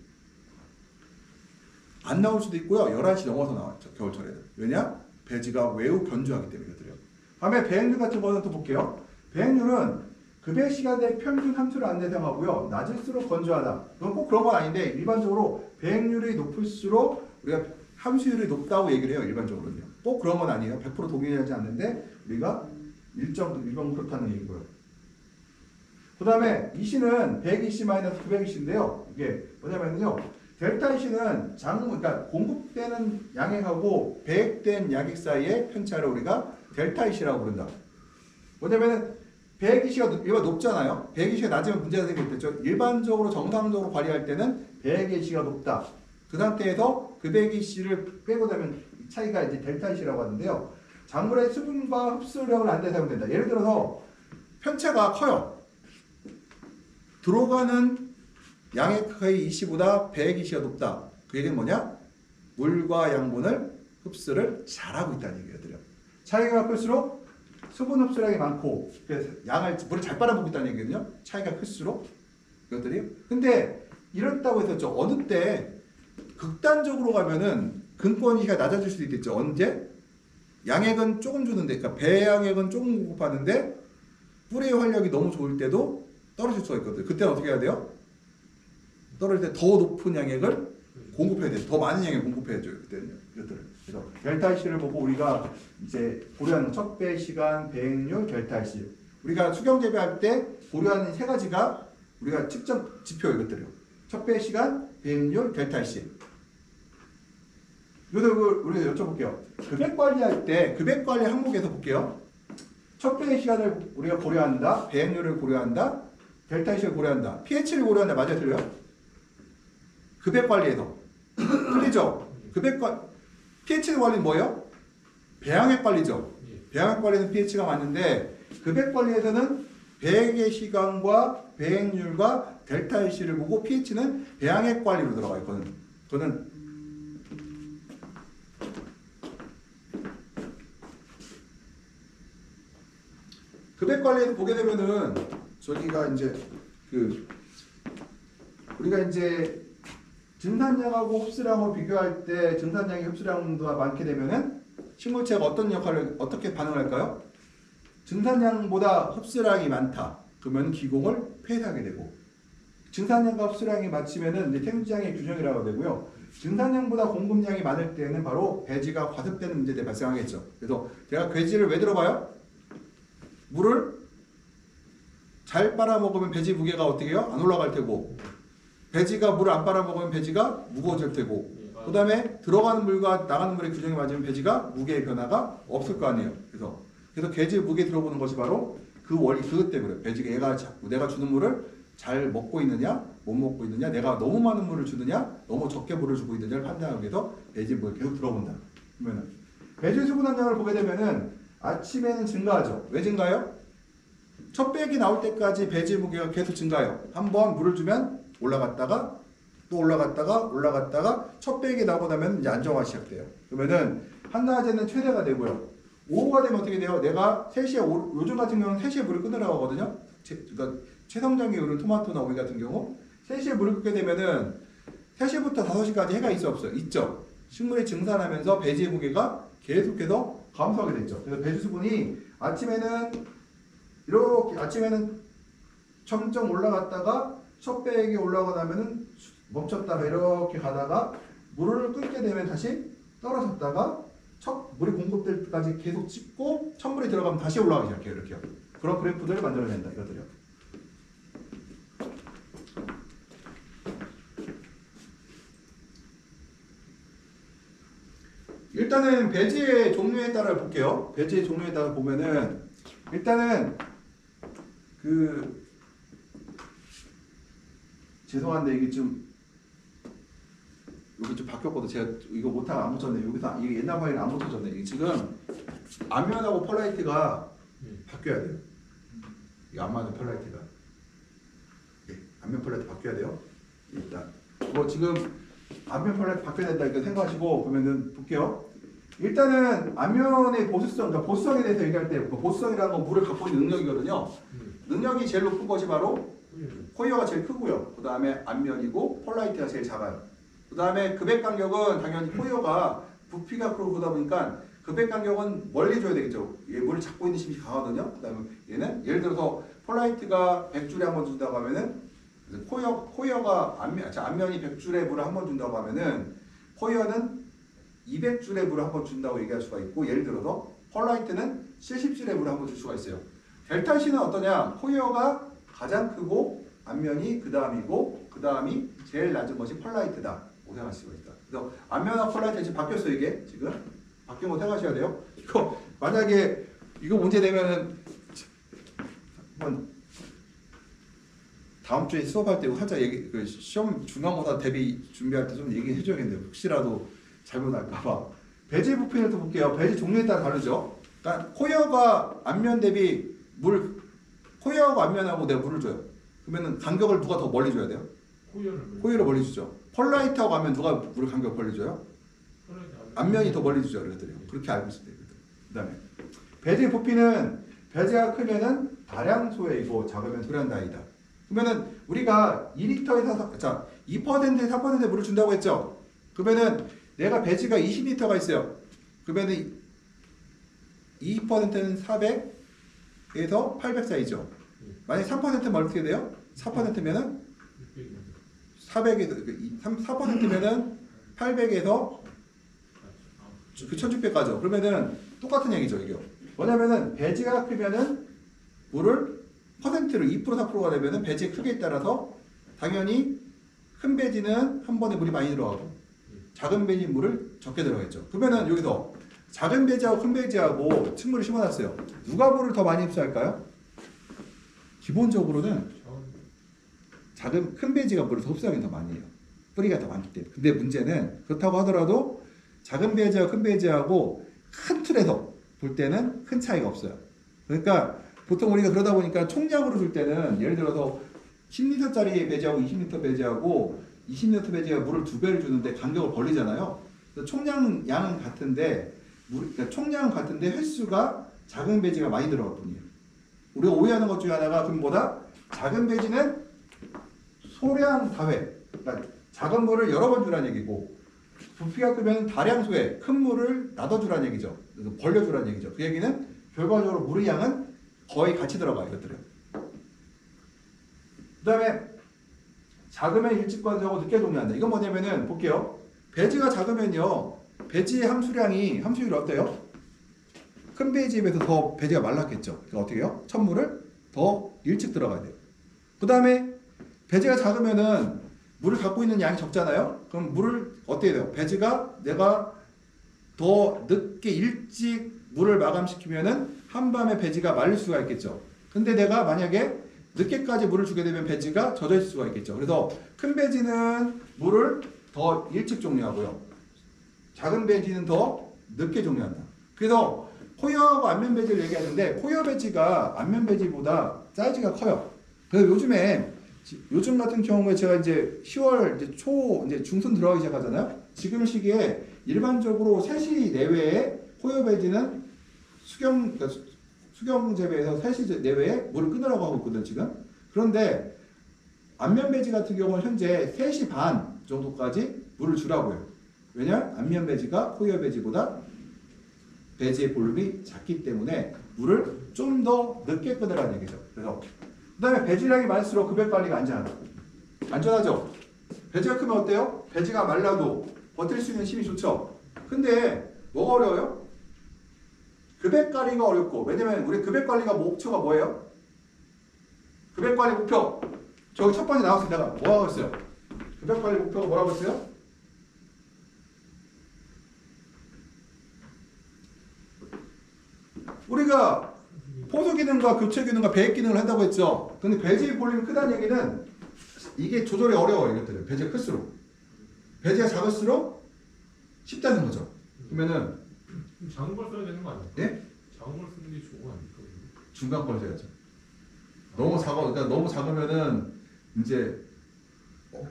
S3: 안 나올 수도 있고요. 11시 넘어서 나와요. 겨울철에는. 왜냐? 배지가 매우 건조하기 때문이거든요. 다음에 배액률 같은 거는 또 볼게요. 배액률은 급의 시간대 평균 함수를 안 대상하고요. 낮을수록 건조하다. 그건 꼭 그런 건 아닌데 일반적으로 배액률이 높을수록 우리가 함수율이 높다고 얘기를 해요. 일반적으로는요. 꼭 그런 건 아니에요. 100% 동의하지 않는데 우리가 일반 그렇다는 얘기고요. 그 다음에 이시는 120-920인데요. 이게 뭐냐면요. 델타 이시는 그러니까 공급되는 양액하고 배액된 양액 사이의 편차를 우리가 델타 이시라고 부른다. 뭐냐면은 120가 일반 높잖아요. 120가 낮으면 문제가 생겼죠. 일반적으로 정상적으로 관리할 때는 120가 높다. 그 상태에서 그 120를 빼고 나면 차이가 이제 델타 이시라고 하는데요. 작물의 수분과 흡수력을 안 대사하면 된다. 예를 들어서 편차가 커요. 들어가는 양액의 이시보다 120가 높다. 그 얘기는 뭐냐? 물과 양분을 흡수를 잘하고 있다는 얘기거든요. 차이가 클수록 수분 흡수량이 많고 그래서 물을 잘 빨아먹고 있다는 얘기거든요. 차이가 클수록 이것들이. 근데 이렇다고 해서 어느 때 극단적으로 가면은 근권이가 낮아질 수도 있겠죠. 언제? 양액은 조금 주는데, 그러니까 배양액은 조금 공급하는데 뿌리의 활력이 너무 좋을 때도 떨어질 수가 있거든요. 그때는 어떻게 해야 돼요? 떨어질 때 더 높은 양액을 공급해야 돼요. 더 많은 양액을 공급해야죠. 그때는요. 이것들을. 그래서 델타 C를 보고 우리가 이제 고려하는 첫 배 시간, 배액률, 델타 C. 우리가 수경 재배할 때 고려하는 세 가지가 우리가 측정 지표 이것들이요. 첫 배 시간, 배액률, 델타 C. 이것도 우리가 여쭤볼게요. 급액 관리할 때 급액 관리 항목에서 볼게요. 첫 배의 시간을 우리가 고려한다. 배액률을 고려한다. 델타 C를 고려한다. pH를 고려한다. 맞아요, 틀려요? 급액 관리에서 틀리죠? pH 관리는 뭐예요? 배양액 관리죠. 배양액 관리는 pH가 맞는데 급액 관리에서는 배액의 시간과 배액률과 델타 C를 보고 pH는 배양액 관리로 들어가 있거든요. 저는 급액 관리에서 보게 되면은 저기가 이제 우리가 이제 증산량하고 흡수량을 비교할 때 증산량이 흡수량보다 많게 되면은 식물체가 어떻게 반응할까요? 증산량보다 흡수량이 많다. 그러면 기공을 폐쇄하게 되고 증산량과 흡수량이 맞추면은 이제 생주량의 균형이라고 되고요. 증산량보다 공급량이 많을 때는 바로 배지가 과습되는 문제들이 발생하겠죠. 그래서 제가 배지를 왜 들어봐요? 물을 잘 빨아먹으면 배지 무게가 어떻게 해요? 안 올라갈 테고 배지가 물을 안 빨아먹으면 배지가 무거워질 테고 그 다음에 들어가는 물과 나가는 물의 규정에 맞으면 배지가 무게의 변화가 없을 거 아니에요. 그래서 배지의 무게 들어보는 것이 바로 그 원리 그것 때문에 배지가 얘가 자꾸 내가 주는 물을 잘 먹고 있느냐 못 먹고 있느냐 내가 너무 많은 물을 주느냐 너무 적게 물을 주고 있느냐를 판단하기 위해서 배지의 무게를 계속 들어본다. 그러면은 배지의 수분 함량을 보게 되면은 아침에는 증가하죠. 왜 증가해요? 첫 배기 나올 때까지 배지의 무게가 계속 증가해요. 한번 물을 주면 올라갔다가 또 올라갔다가 첫 배기 나오고 나면 이제 안정화 시작돼요. 그러면은 한낮에는 최대가 되고요. 오후가 되면 어떻게 돼요? 내가 3시에 요즘 같은 경우는 3시에 물을 끊으라고 하거든요. 그러니까 최성장기 오른 토마토나 오이 같은 경우 3시에 물을 끓게 되면은 3시부터 5시까지 해가 있어 없어요? 있죠. 식물이 증산하면서 배지의 무게가 계속해서 감소하게 되죠. 그래서 배지 수분이 아침에는 점점 올라갔다가 첫 배기 올라가고 나면은 멈췄다가 이렇게 가다가 물을 끓게 되면 다시 떨어졌다가 물이 공급될 때까지 계속 찍고 첫물이 들어가면 다시 올라가기 시작해요. 이렇게요. 그런 그래프들을 만들어낸다. 이것들이요. 일단은 배지의 종류에 따라 볼게요. 배지의 종류에 따라 보면은 일단은 죄송한데 이게 좀 여기 좀 바뀌었거든. 제가 이거 못하고 안 붙였네. 여기서 이게 옛날 파일은 안 붙여졌네. 이게 지금 안면하고 펄라이트가 바뀌어야 돼요. 이 안면하고 펄라이트가 안면 펄라이트 바뀌어야 돼요. 일단 이거 지금 안면 펄라이트 바뀌어야 된다 이렇게 생각하시고 보면은 볼게요. 일단은 안면의 보수성, 그러니까 보수성에 대해서 얘기할 때 보수성이라는 건 물을 갖고 있는 능력이거든요. 능력이 제일 높은 것이 바로 코이어가 제일 크고요. 그 다음에 안면이고 펄라이트가 제일 작아요. 그 다음에 급액 간격은 당연히 코이어가 부피가 그러다 보니까 급액 간격은 멀리 줘야 되겠죠. 얘 물을 잡고 있는 힘이 강하거든요. 그 다음에 얘는 예를 들어서 펄라이트가 100줄에 한 번 준다고 하면은 코이어가 안면이 100줄에 물을 한 번 준다고 하면은 코이어는 200줄의 물을 한 번 준다고 얘기할 수가 있고 예를 들어서 펄라이트는 70줄의 물을 한 번 줄 수가 있어요. 델타 C는 어떠냐? 코이어가 가장 크고 안면이 그 다음이고 그 다음이 제일 낮은 것이 펄라이트다. 생각할 수가 있다. 그래서 안면과 펄라이트 지금 바뀌었어요. 이게 지금 바뀐 거 생각하셔야 돼요. 이거 만약에 이거 문제 되면은 한번 다음 주에 수업할 때 살짝 시험 중간고사 대비 준비할 때 좀 얘기해 줘야겠네요. 혹시라도 잘못할까봐. 배지 부피를 또 볼게요. 배지 종류에 따라 다르죠. 그러니까 코이어가 안면 대비 코이어하고 안면하고 내가 물을 줘요. 그러면은 간격을 누가 더 멀리 줘야 돼요? 코이어를 멀리 주죠. 펄라이트하고 하면 누가 물을 간격 멀리 줘요? 안면이 더 멀리 주죠. 그렇게 알고 있어야 돼요. 그 다음에 배지의 부피는 배지가 크면은 다량 소액이고 작으면 소량다이다. 그러면은 우리가 2리터에서 2%에서 4%의 물을 준다고 했죠. 그러면은 내가 배지가 20리터가 있어요. 그러면은 2%는 400에서 800 사이죠. 만약 3%면 어떻게 돼요? 4%면은 4%면은 800에서 그 1600 가죠. 그러면은 똑같은 얘기죠, 이게. 뭐냐면은 배지가 크면은 물을 퍼센트를 2% 4%가 되면은 배지의 크기에 따라서 당연히 큰 배지는 한 번에 물이 많이 들어가고 작은 배지 물을 적게 들어가겠죠. 그러면은 여기서 작은 배지하고 큰 배지하고 식물을 심어놨어요. 누가 물을 더 많이 흡수할까요? 기본적으로는 큰 배지가 물을 더 흡수하기 더 많이 해요. 뿌리가 더 많기 때문에. 근데 문제는 그렇다고 하더라도 작은 배지하고 큰 배지하고 큰 틀에서 볼 때는 큰 차이가 없어요. 그러니까 보통 우리가 그러다 보니까 총량으로 줄 때는 예를 들어서 10리터짜리 배지하고 20리터 배지하고 20리터 배지가 물을 2배를 주는데 간격을 벌리잖아요. 그래서 총량 양은 같은데 그러니까 총량은 같은데 횟수가 작은 배지가 많이 들어갈 뿐이에요. 우리가 오해하는 것 중에 하나가 그럼 뭐다? 작은 배지는 소량 다회, 그러니까 작은 물을 여러 번 주라는 얘기고 부피가 크면 다량 소액, 큰 물을 놔둬주라는 얘기죠. 그래서 벌려주라는 얘기죠. 그 얘기는 결과적으로 물의 양은 거의 같이 들어가요. 이것들은. 그 다음에 작으면 일직관수하고 늦게 동의한다. 이건 뭐냐면은 볼게요. 배지가 작으면요. 배지의 함수율이 어때요? 큰 배지에 비해서 더 배지가 말랐겠죠. 그러니까 어떻게 해요? 천물을 더 일찍 들어가야 돼요. 그 다음에 배지가 작으면은 물을 갖고 있는 양이 적잖아요. 그럼 물을 어떻게 돼요? 배지가 내가 더 늦게 일찍 물을 마감시키면은 한밤에 배지가 말릴 수가 있겠죠. 근데 내가 만약에 늦게까지 물을 주게 되면 배지가 젖어 있을 수가 있겠죠. 그래서 큰 배지는 물을 더 일찍 종료하고요. 작은 배지는 더 늦게 종료한다. 그래서 코여하고 안면 배지를 얘기하는데 코여 배지가 안면 배지보다 사이즈가 커요. 그래서 요즘 같은 경우에 제가 이제 10월 이제 초 이제 중순 들어가기 시작하잖아요. 지금 시기에 일반적으로 3시 내외에 코여 배지는 그러니까 수경 재배에서 3시 내외에 물을 끊으라고 하고 있거든 지금. 그런데 안면 배지 같은 경우는 현재 3시 반 정도까지 물을 주라고요. 왜냐? 안면 배지가 코여 배지보다 배지의 볼륨이 작기 때문에 물을 좀 더 늦게 끊으라는 얘기죠. 그래서 그 다음에 배지량이 많을수록 급여 관리가 안전하죠. 배지가 크면 어때요? 배지가 말라도 버틸 수 있는 힘이 좋죠. 근데 뭐가 어려워요? 급여 관리가 어렵고, 왜냐면 우리 급여 관리가 목표가 뭐예요? 급여 관리 목표 저기 첫 번째 나왔을 때가 뭐라고 했어요? 급여 관리 목표가 뭐라고 했어요? 우리가 포수 기능과 교체 기능과 배액 기능을 한다고 했죠. 근데 배지의 볼륨이 크다는 얘기는 이게 조절이 어려워요. 이것들은 배지가 클수록, 배지가 작을수록 쉽다는 거죠. 그러면은
S2: 그럼 작은 걸 써야 되는 거 아닙니까?
S3: 예?
S2: 작은 걸 쓰는 게 좋은 거 아닙니까?
S3: 중간 걸 써야죠. 그러니까 너무 작으면은 이제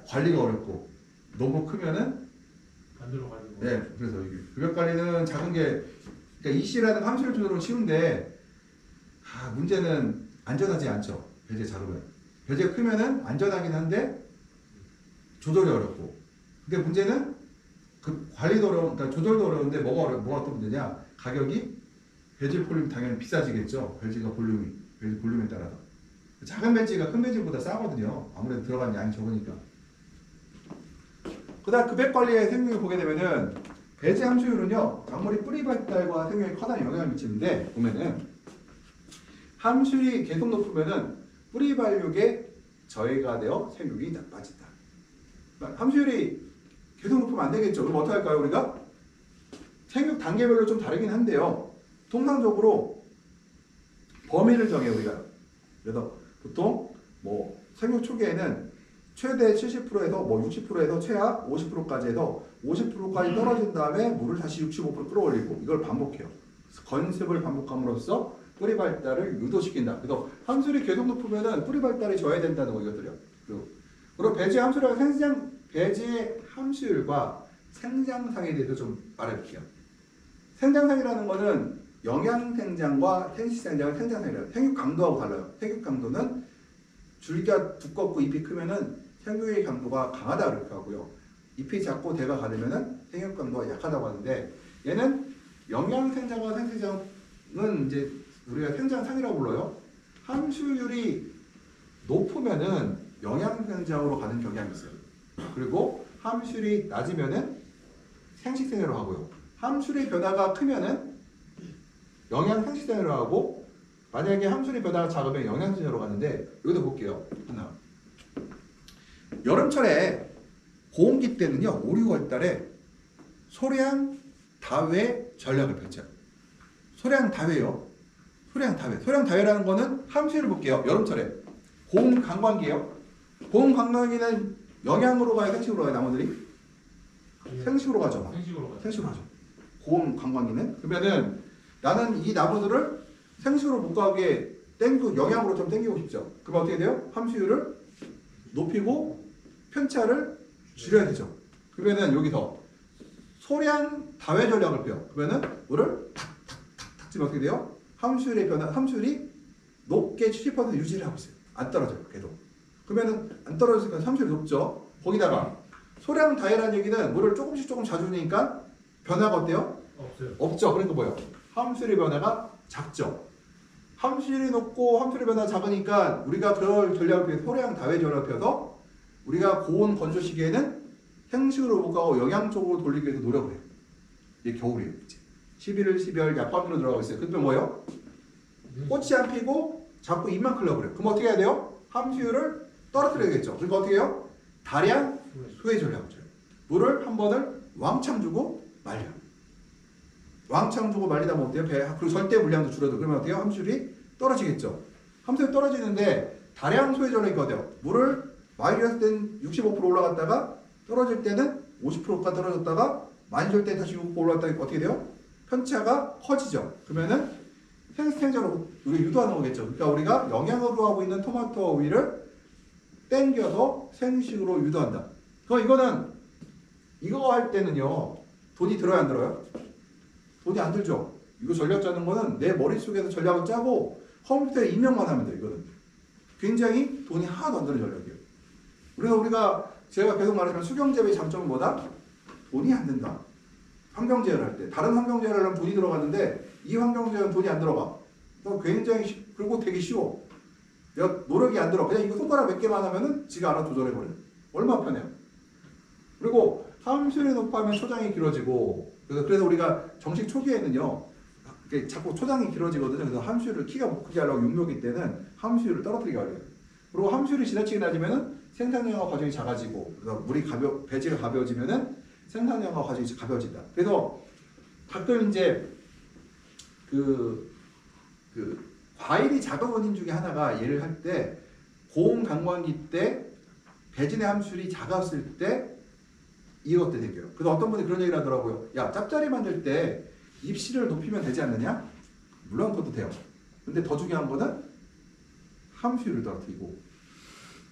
S3: 관리가 어렵고, 너무 크면은
S2: 반대로 가지고.
S3: 네, 그래서 이게 급여 관리는 작은 게, 그러니까 EC라는 함수를 조절은 쉬운데, 문제는 안전하지 않죠. 배지가 작으면. 배지가 크면은 안전하긴 한데 조절이 어렵고. 근데 문제는 그 관리도 그러니까 조절도 어려운데 뭐가 또 문제냐? 가격이 배지 볼륨 당연히 비싸지겠죠. 배지 볼륨에 따라서. 작은 배지가 큰 배지보다 싸거든요. 아무래도 들어간 양이 적으니까. 그다음 급여 관리의 생명을 보게 되면은 배지 함수율은요, 작물이 뿌리 발달과 생명에 커다란 영향을 미치는데, 보면은 함수율이 계속 높으면은 뿌리 발육에 저해가 되어 생육이 나빠진다. 그러니까 함수율이 계속 높으면 안 되겠죠. 그럼 어떻게 할까요, 우리가? 생육 단계별로 좀 다르긴 한데요. 통상적으로 범위를 정해요, 우리가. 그래서 보통 생육 초기에는 최대 70%에서 60%에서 최하 50%까지 해서 50%까지 떨어진 다음에 물을 다시 65% 끌어올리고, 이걸 반복해요. 건습을 반복함으로써 뿌리 발달을 유도시킨다. 그래서 함수율이 계속 높으면은 뿌리 발달이 저해된다는 거, 이것들이요. 그리고 배지 함수율과 배지의 함수율과 생장상에 대해서 좀 말해볼게요. 생장상이라는 거는 영양생장과 ten시생장은 생장상이래요. 생육 강도하고 달라요. 생육 강도는 줄기가 두껍고 잎이 크면은 생육의 강도가 강하다 그렇게 하고요. 잎이 작고 대가 가르면은 생육 강도가 약하다고 하는데, 얘는 영양생장과 생생장은 이제 우리가 생장상이라고 불러요. 함수율이 높으면은 영양생장으로 가는 경향이 있어요. 그리고 함수율이 낮으면은 생식생으로 하고요. 함수율의 변화가 크면은 영양생식생으로 하고, 만약에 함수율의 변화가 작으면 영양생으로 가는데, 여기도 볼게요. 하나. 여름철에 고온기 때는요, 5, 6월 달에 소량 다회 전략을 펼쳐요. 소량 다회요. 소량 다회라는 거는 함수율을 볼게요. 여름철에 고온 관광기예요. 고온 관광기는 영양으로 가요, 생식으로 가요, 나무들이? 생식으로 가죠. 생식으로 가죠. 고온 관광기는. 그러면은 나는 이 나무들을 생식으로 못 가게 영양으로 좀 땡기고 싶죠. 그럼 어떻게 돼요? 함수율을 높이고 편차를 줄여야 되죠. 그러면은 여기서 소량 다회 전략을 펴요. 그러면은 물을 탁탁탁탁 치면 어떻게 돼요? 함수율이 높게 70% 유지를 하고 있어요. 안 떨어져요, 계속. 그러면은 안 떨어지니까 함수율이 높죠. 거기다가 소량 다회라는 얘기는 물을 조금 자주 주니까 변화가 어때요? 없죠. 그러니까 뭐예요? 함수율의 변화가 작죠. 함수율이 높고 함수율의 변화가 작으니까 우리가 그럴 전략을 펴서 소량 다회 전략을 펴서 우리가 고온 건조 시기에는 생식으로 못 가고 영양 쪽으로 돌리기 위해서 노력을 해요. 이게 겨울이에요. 이제 11월, 12월 약반기로 들어가고 있어요. 그때 뭐예요? 꽃이 안 피고 자꾸 잎만 클러 그래요. 그럼 어떻게 해야 돼요? 함수율을 떨어뜨려야겠죠. 그러니까 어떻게 해요? 다량 소외 전략을 줘요. 물을 한 번을 왕창 주고 말려. 왕창 주고 말리다 보면 어때요? 그리고 절대 물량도 줄어들고 그러면 어때요? 함수율이 떨어지겠죠. 함수율이 떨어지는데 다량 소외 전략이 어때요? 물을 말렸을 땐 65% 올라갔다가 떨어질 때는 50%가 떨어졌다가 많이 줄 때 다시 6% 올라갔다가 어떻게 돼요? 편차가 커지죠. 그러면은 생생적으로 우리 유도하는 거겠죠. 그러니까 우리가 영양으로 하고 있는 토마토 우위를 땡겨서 생식으로 유도한다. 그럼 이거는 이거 할 때는요 돈이 들어야 안 들어요? 돈이 안 들죠. 이거 전략 짜는 거는 내 머릿속에서 전략을 짜고 컴퓨터에 입력만 하면 돼요. 이거는 굉장히 돈이 하나도 안 드는 전략이에요. 그래서 우리가 제가 계속 말하지만 수경재배의 장점은 뭐다? 돈이 안 든다. 환경재해를 할 때 다른 환경재해를 하려면 돈이 들어가는데 이 환경재해는 돈이 안 들어가. 굉장히 그리고 되게 쉬워. 내가 노력이 안 들어. 그냥 이거 손가락 몇 개만 하면은 지가 알아 조절해버려. 얼마나 편해요. 그리고 함수율이 높아면 초장이 길어지고 그래서 우리가 정식 초기에는요 자꾸 초장이 길어지거든요. 그래서 함수율을 키가 크게 하려고 육묘기 때는 함수율을 떨어뜨리게 하려고 해요. 그리고 함수율이 지나치게 낮으면은 생산량과 과정이 작아지고 그래서 배지가 가벼워지면은 생산량과 과정이 가벼워진다. 그래서 가끔 이제 그 과일이 작은 원인 중에 하나가 얘를 할 때 고온 강광기 때 배진의 함수율이 작았을 때 이것 때 생겨요. 그래서 어떤 분이 그런 얘기를 하더라고요. 야 짭짜리 만들 때 입시를 높이면 되지 않느냐? 물론 그것도 돼요. 근데 더 중요한 거는 함수율을 떨어뜨리고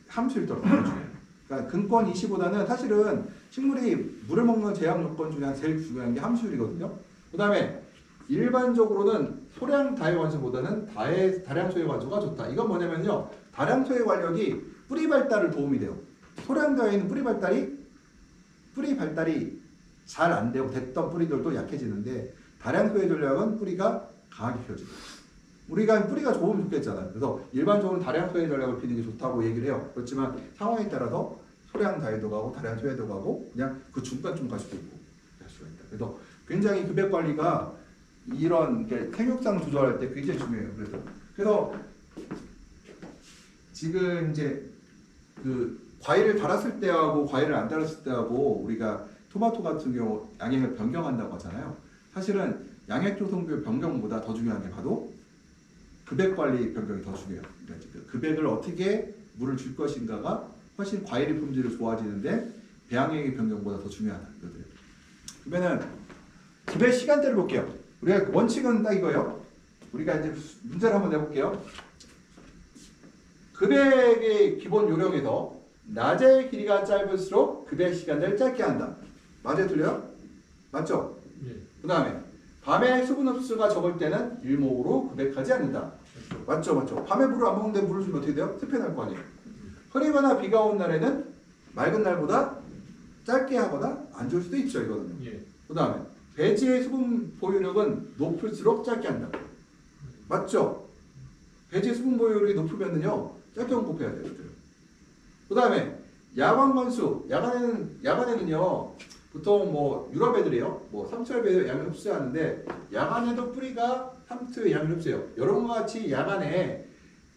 S3: 함수율을 떨어뜨리는 게 중요해요. 그러니까 근권 20보다는 사실은 식물이 물을 먹는 제약 요건 중에 제일 중요한 게 함수율이거든요. 그 다음에 일반적으로는 소량 다해 관수보다는 다량 소해 관수가 좋다. 이건 뭐냐면요. 다량 소해 관력이 뿌리 발달을 도움이 돼요. 소량 다해는 뿌리 발달이 잘 안 되고 됐던 뿌리들도 약해지는데 다량 소해 전략은 뿌리가 강하게 키워져요. 우리가 뿌리가 좋으면 좋겠잖아요. 그래서 일반적으로 다량 소해 전략을 피는 게 좋다고 얘기를 해요. 그렇지만 상황에 따라서 소량 다해도 가고 다량 소해도 가고 그냥 그 중간쯤 갈 수도 있고 할 수가 있다. 그래서 굉장히 급여 관리가 이런 생육상 조절할 때 굉장히 중요해요. 그래서 지금 이제 그 과일을 달았을 때하고 과일을 안 달았을 때하고 우리가 토마토 같은 경우 양액을 변경한다고 하잖아요. 사실은 양액 조성비율 변경보다 더 중요한 게 바로 급액 관리 변경이 더 중요해요. 그러니까 급액을 어떻게 물을 줄 것인가가 훨씬 과일의 품질이 좋아지는데 배양액의 변경보다 더 중요하다. 그러면은 급액 시간대를 볼게요. 우리가 원칙은 딱 이거예요. 우리가 이제 문제를 한번 내볼게요. 급액의 기본 요령에서 낮의 길이가 짧을수록 급액 시간대를 짧게 한다. 맞아요? 틀려요? 맞죠?
S2: 네.
S3: 그 다음에 밤에 수분 흡수가 적을 때는 일목으로 급액하지 않는다. 맞죠? 밤에 물을 안 먹는데 물을 주면 어떻게 돼요? 습해날 거 아니에요. 흐리거나 비가 온 날에는 맑은 날보다 짧게 하거나 안 줄 수도 있죠. 이거는요.
S2: 예.
S3: 그 다음에 배지의 수분 보유력은 높을수록 짧게 한다. 맞죠? 배지의 수분 보유력이 높으면은요 짧게 공급해야 돼요. 그 다음에 야광 관수. 야간에는요 보통 뭐 유럽 애들이요 뭐 삼투압에 양을 흡수하는데 야간에도 뿌리가 삼투의 양을 흡수해요. 여러분과 같이 야간에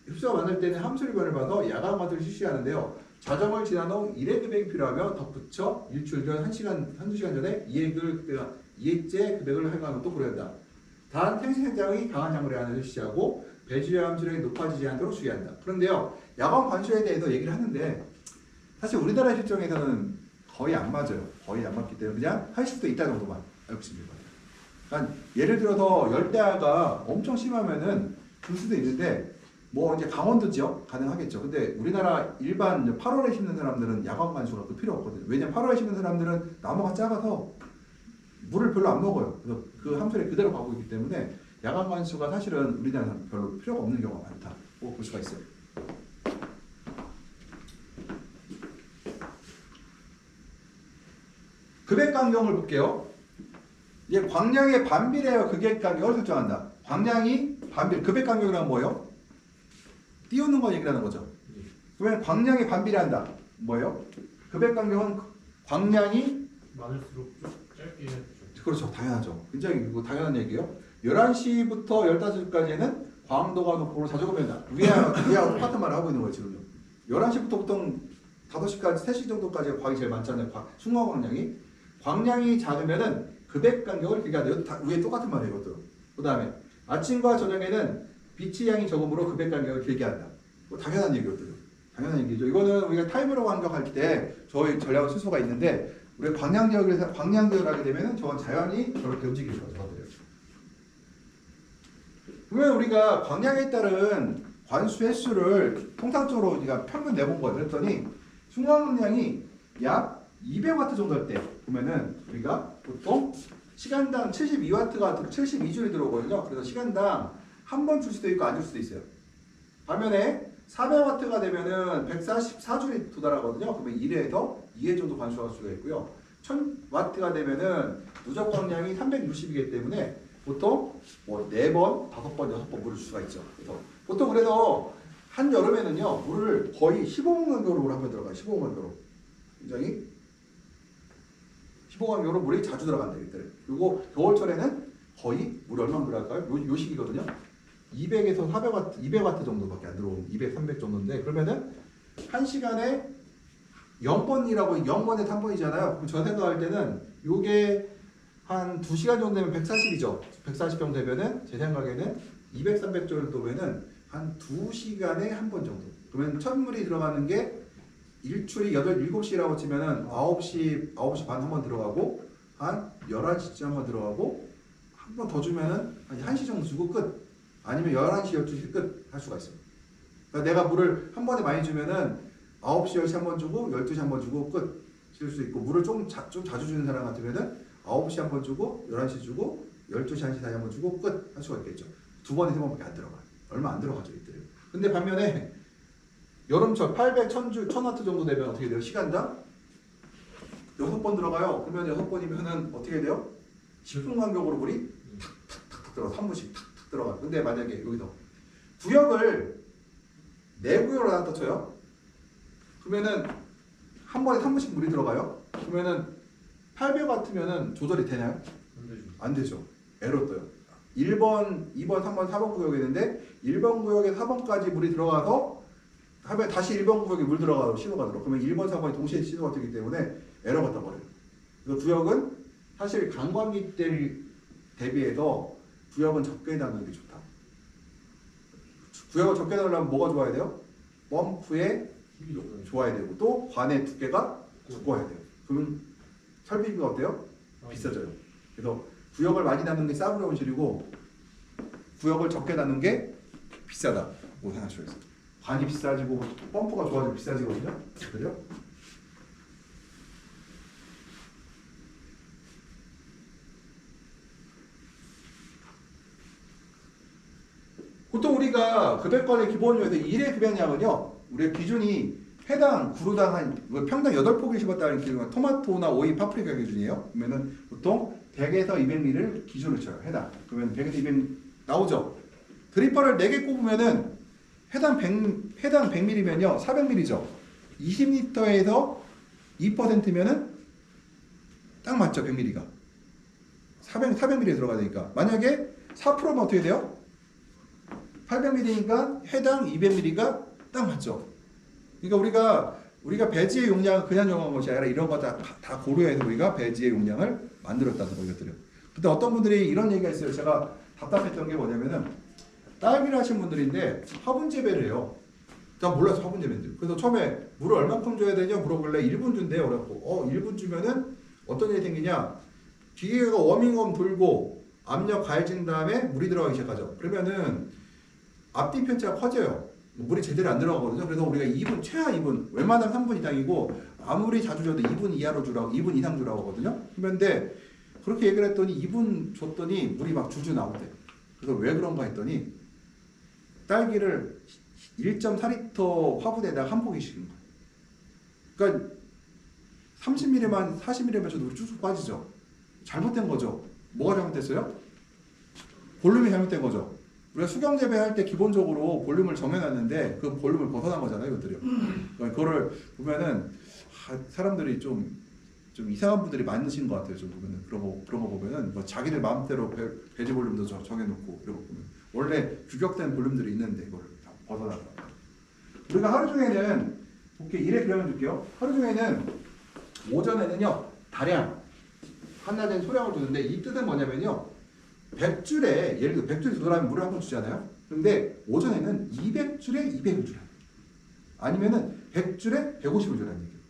S3: 흡수가 많을 때는 함수를 변을 봐서 야간 관수를 실시하는데요. 자정을 지난 후 1회 급액이 필요하며 덧붙여 일주일 전 1시간, 2시간 전에 2회째 급액을 할거하면 또 그래야 한다. 단 생생장이 강한 약물의 안을 실시하고 배지의 함수량이 높아지지 않도록 주의한다. 그런데요. 야간 관수에 대해서 얘기를 하는데 사실 우리나라 실정에서는 거의 안 맞아요. 거의 안 맞기 때문에 그냥 할 수도 있다 정도만 알고 있으면 됩니다. 그러니까 예를 들어서 열대야가 엄청 심하면은 줄 수도 있는데 뭐 이제 강원도 지역 가능하겠죠. 근데 우리나라 일반 8월에 심는 사람들은 야광 관수가 그 필요 없거든요. 왜냐면 8월에 심는 사람들은 나무가 작아서 물을 별로 안 먹어요. 그래서 그 함수를 그대로 가고 있기 때문에 야광 관수가 사실은 우리나라는 별로 필요가 없는 경우가 많다고 볼 수가 있어요. 급액 간격을 볼게요. 이제 광량의 반비례와 극액 간격을 설정한다. 광량이 반비례, 급액 간격이란 뭐예요? 띄우는 거 얘기하는 거죠. 그러면 광량이 반비례한다. 뭐예요? 급액 간격은 광량이
S2: 많을수록 좀 짧게 해야죠.
S3: 그렇죠. 당연하죠. 굉장히 그거 당연한 얘기예요. 11시부터 15시까지는 광도가 높고 자주급변이다. 위하고 똑같은 말을 하고 있는 거예요. 지금요. 11시부터 보통 5시까지 3시 정도까지가 광이 제일 많잖아요. 순간 광량이. 광량이 작으면은 급액 간격을 길게 한다. 다 위에 똑같은 말이에요, 이것도. 그 다음에 아침과 저녁에는 빛의 양이 적음으로 급액 간격을 길게 한다. 뭐 당연한 얘기거든요. 당연한 얘기죠. 이거는 우리가 타임으로 간격할 때 저희 전략 순서가 있는데 우리가 광량지역을 하게 되면은 저건 자연히 저렇게 움직일 거죠. 저들요. 그러면 우리가 광량에 따른 관수 횟수를 통상적으로 우리가 평균 내본 거예요. 그랬더니 순간광량이 약 200W 정도 할 때 보면은 우리가 보통 시간당 72W가 72줄이 들어오거든요. 그래서 시간당 한 번 줄 수도 있고 안 줄 수도 있어요. 반면에 400W가 되면은 144줄이 도달하거든요. 그러면 1회에서 2회 정도 관수할 수가 있고요. 1000W가 되면은 누적 광량이 360이기 때문에 보통 뭐 4번, 5번, 6번 물을 줄 수가 있죠. 그래서 보통 그래서 한 여름에는요 물을 거의 15만경으로 한번 들어가요. 15만경으로 굉장히 15만경으로 물이 자주 들어간다 이때. 그리고 겨울철에는 거의 물이 얼마나 들어갈까요? 요 시기거든요. 200에서 400W, 200W 정도밖에 안 들어오는 200, 300 정도인데 그러면은 한 시간에 0번이라고 0번에 3번이잖아요. 그럼 저 생각할 때는 요게 한 2시간 정도 되면 140이죠. 140 정도 되면은 제 생각에는 200, 300 정도면은 한 2시간에 한 번 정도. 그러면 첫물이 들어가는 게 일출이 7시라고 치면은 9시 반 한 번 들어가고 한 11시쯤 한 번 들어가고 한 번 더 주면은 한 1시 정도 주고 끝. 아니면 11시, 12시 끝 할 수가 있어요. 그러니까 내가 물을 한 번에 많이 주면은 9시, 10시 한 번 주고 12시 한 번 주고 끝 칠 수 있고 물을 좀 자주 주는 사람 같으면은 9시 한 번 주고 11시 주고 12시, 1시 사이 한 번 주고 끝 할 수가 있겠죠. 2번에 3번밖에 안 들어가. 얼마 안 들어가죠 이때. 근데 반면에 여름철 800, 1000주, 1000W 정도 되면 어떻게 돼요? 시간당 6번 들어가요. 그러면 6번이면은 어떻게 돼요? 10분 간격으로 물이 탁탁탁 들어가. 3분씩 탁탁 들어가. 근데 만약에 여기서 구역을 4구역으로 나눴다 쳐요. 그러면은 한 번에 3분씩 물이 들어가요. 그러면은 800 같으면은 조절이 되나요? 안 되죠. 에러 떠요. 1번, 2번, 3번, 4번 구역이 있는데 1번 구역에 4번까지 물이 들어가서 하면 다시 1번 구역에 물 들어가서 신호가 들어. 그러면 1번, 4번이 동시에 신호가 되기 때문에 에러가 떠버려요. 그래서 구역은 사실 강광기 때 대비해서 구역은 적게 넣는 게 좋다. 구역을 적게 넣으려면 뭐가 좋아야 돼요? 펌프의 힘이 좋아야 되고 또 관의 두께가 두꺼워야 돼요. 그러면 설비비가 어때요? 비싸져요. 그래서 구역을 많이 넣는 게 싸구려 온실이고 구역을 적게 넣는 게 비싸다고 생각할 수 있어요. 관이 비싸지고 펌프가 좋아지고 비싸지거든요. 그래요? 보통 우리가 급여권의 기본료에서 1회 급여량은요, 우리의 기준이 해당 구루당 한 평당 8포기를 씹었다는 기준은 토마토나 오이, 파프리카 기준이에요. 그러면은 보통 100에서 200ml를 기준으로 쳐요. 해당. 그러면 100에서 200 나오죠. 드리퍼를 4개 꼽으면은 해당 100ml면요, 400ml죠. 20리터에서 2%면은 딱 맞죠, 100ml가. 400ml에 들어가야 되니까. 만약에 4%면 어떻게 돼요? 800ml니까 해당 200ml가 딱 맞죠. 그러니까 우리가 배지의 용량을 그냥 정한 것이 아니라 이런 거 다 고려해서 우리가 배지의 용량을 만들었다는 거 이것들이요. 근데 어떤 분들이 이런 얘기가 있어요. 제가 답답했던 게 뭐냐면은 딸기를 하신 분들인데 화분 재배를 해요. 난 몰라서 화분 재배인데. 그래서 처음에 물을 얼마큼 줘야 되냐 물어볼래 1분 준대요. 그래갖고 1분 주면은 어떤 일이 생기냐? 기계가 워밍업 돌고 압력 가해진 다음에 물이 들어가기 시작하죠. 그러면은 앞뒤 편차가 커져요. 물이 제대로 안 들어가거든요. 그래서 우리가 2분, 최하 2분, 웬만하면 3분 이상이고 아무리 자주 줘도 2분 이하로 주라고, 2분 이상 주라고 하거든요. 그런데 그렇게 얘기를 했더니 2분 줬더니 물이 막 줄줄 나오대. 그래서 왜 그런가 했더니 딸기를 1.4리터 화분에다가 한 포기씩 는 거예요. 그러니까 30ml만 40ml만 줘도 물이 쭉쭉 빠지죠. 잘못된 거죠. 뭐가 잘못됐어요? 볼륨이 잘못된 거죠. 우리가 수경 재배할 때 기본적으로 볼륨을 정해놨는데 그 볼륨을 벗어난 거잖아요, 이것들이요. 그러니까 그거를 보면은 사람들이 좀 이상한 분들이 많으신 것 같아요. 좀 보면은 그런 거 보면은 뭐 자기들 마음대로 배지 볼륨도 정해놓고 이런 거 보면 원래 규격된 볼륨들이 있는데 이걸 다 벗어나서 우리가 하루 중에는 볼게 일에 그려면 줄게요. 하루 중에는 오전에는요 다량 한낮에는 소량을 주는데 이 뜻은 뭐냐면요 100줄에 예를 들어 100줄 들어가면 물을 한 번 주잖아요. 근데 오전에는 200줄에 200을 주라. 아니면은 100줄에 150을 주라는 얘기예요.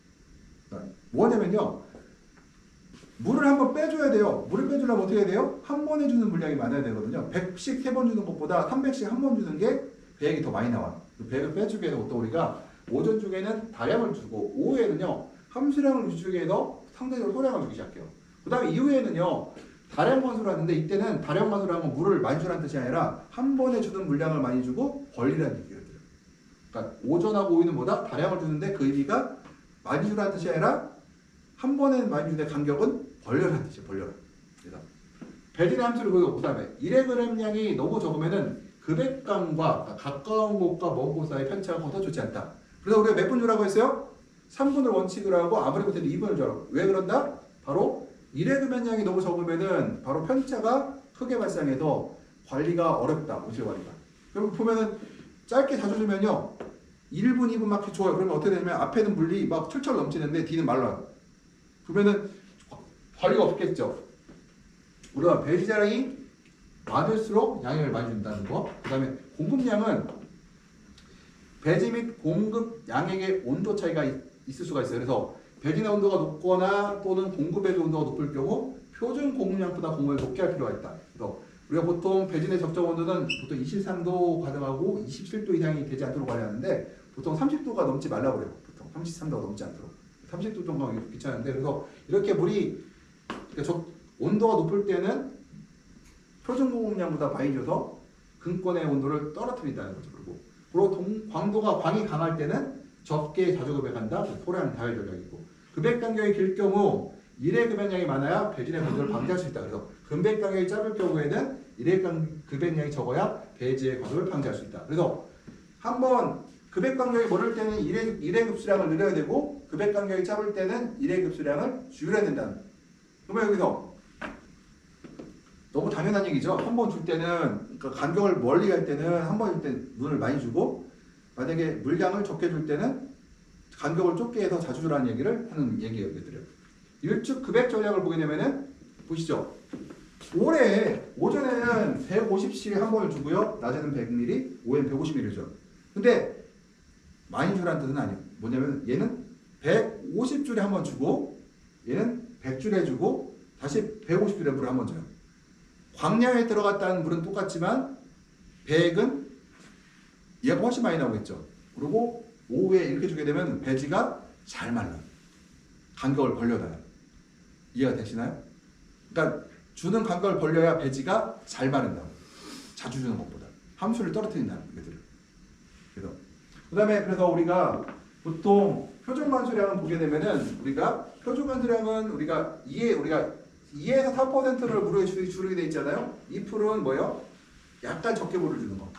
S3: 그러니까 뭐냐면요 물을 한번 빼줘야 돼요. 물을 빼주려면 어떻게 해야 돼요? 한 번에 주는 물량이 많아야 되거든요. 100씩 3번 주는 것보다 300씩 한 번 주는 게 배액이 더 많이 나와. 그 배액을 빼주기 위해서 또 우리가 오전 중에는 다량을 주고 오후에는요 함수량을 주기 위해서 상대적으로 소량을 주기 시작해요. 그 다음에 이후에는요 다량 관수를 하는데 이때는 다량 관수라는 건 물을 많이 주라는 뜻이 아니라 한 번에 주는 물량을 많이 주고 벌리라는 얘기거든요. 그러니까 오전하고 오후는 뭐다? 다량을 주는데 그 의미가 많이 주라는 뜻이 아니라 한 번에 많이 주는데 간격은 벌려라는 뜻이에요. 벌려라. 그래서 배진의 함수를 그리고 그 다음에 1의 그램량이 너무 적으면은 급액감과 가까운 곳과 먼 곳 사이 편차가 더 좋지 않다. 그래서 우리가 몇 분 주라고 했어요? 3분을 원칙으로 하고 아무리 못해도 2분을 주라고. 왜 그런다? 바로 1의 금연량이 너무 적으면은 바로 편차가 크게 발생해서 관리가 어렵다. 온실 관리가. 그럼 보면은 짧게 자주 주면요. 1분, 2분 막 줘요. 그러면 어떻게 되냐면 앞에는 물이 막 철철 넘치는데 뒤는 말라요. 그러면은 관리가 없겠죠. 우리가 배지자량이 많을수록 양액을 많이 준다는 거. 그 다음에 공급량은 배지 및 공급 양액의 온도 차이가 있을 수가 있어요. 그래서 배진의 온도가 높거나 또는 공급의 온도가 높을 경우 표준 공급량보다 공급을 높게 할 필요가 있다. 그래서 우리가 보통 배진의 적정 온도는 보통 23도 가능하고 27도 이상이 되지 않도록 관리하는데 보통 30도가 넘지 말라고 그래요. 보통 33도가 넘지 않도록. 30도 정도가 귀찮은데 그래서 이렇게 물이 그러니까 온도가 높을 때는 표준 공급량보다 많이 줘서 근권의 온도를 떨어뜨린다는 거죠. 그리고 광도가 광이 강할 때는 적게 자주 급액한다. 소량 다열 전략이고 급액 간격이 길 경우 1의 급액량이 많아야 배진의 건조를 방지할 수 있다. 그래서 급액 간격이 짧을 경우에는 1의 급액량이 적어야 배지의 건조를 방지할 수 있다. 그래서 한번 급액 간격이 멀을 때는 1의 급수량을 늘려야 되고 급액 간격이 짧을 때는 1의 급수량을 줄여야 된다는. 그러면 여기서 너무 당연한 얘기죠. 한 번 줄 때는 그러니까 간격을 멀리 할 때는 한 번 줄 때 눈을 많이 주고 만약에 물량을 적게 줄 때는 간격을 좁게 해서 자주 주라는 얘기를 하는 얘기예요. 얘들요. 일축 급액 전략을 보게 되면은 보시죠. 오전에는 150cc 한 번을 주고요. 낮에는 100ml, 오후에는 150ml죠. 근데 많이 주라는 뜻은 아니에요. 뭐냐면 얘는 150줄에 한 번 주고 얘는 100줄에 주고 다시 150줄에 물을 한 번 줘요. 광량에 들어갔다는 물은 똑같지만 배액은 얘가 훨씬 많이 나오겠죠. 그리고 오후에 이렇게 주게 되면 배지가 잘 말라요. 간격을 벌려놔요. 이해가 되시나요? 그러니까 주는 간격을 벌려야 배지가 잘 마른다고. 자주 주는 것보다. 함수를 떨어뜨린다는 거거든요. 그래서 우리가 보통 표준 관수량을 보게 되면은 우리가 표준 관수량은 우리가 2에서 4%를 물에 줄이게 돼 있잖아요. 이 풀은 뭐예요? 약간 적게 물을 주는 거.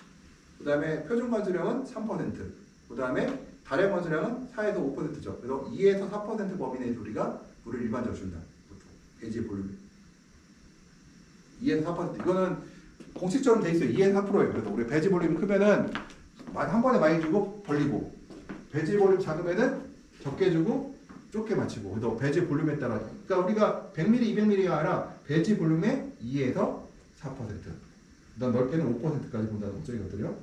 S3: 그 다음에 표준 관수량은 3%. 그 다음에 다량 관수량은 4에서 5%죠. 그래서 2에서 4% 범위 내에서 우리가 물을 일반적으로 준다. 보통 배지의 볼륨. 2에서 4%. 이거는 공식처럼 돼 있어요. 2에서 4%예요. 그래서 우리 배지 볼륨이 크면은 한 번에 많이 주고 벌리고 배지 볼륨 작으면은 적게 주고 좁게 맞추고 그래서 배지 볼륨에 따라 그러니까 우리가 100ml, 200ml가 아니라 배지 볼륨의 2에서 4%. 그다음 넓게는 5%까지 본다는 거죠, 이것들이요.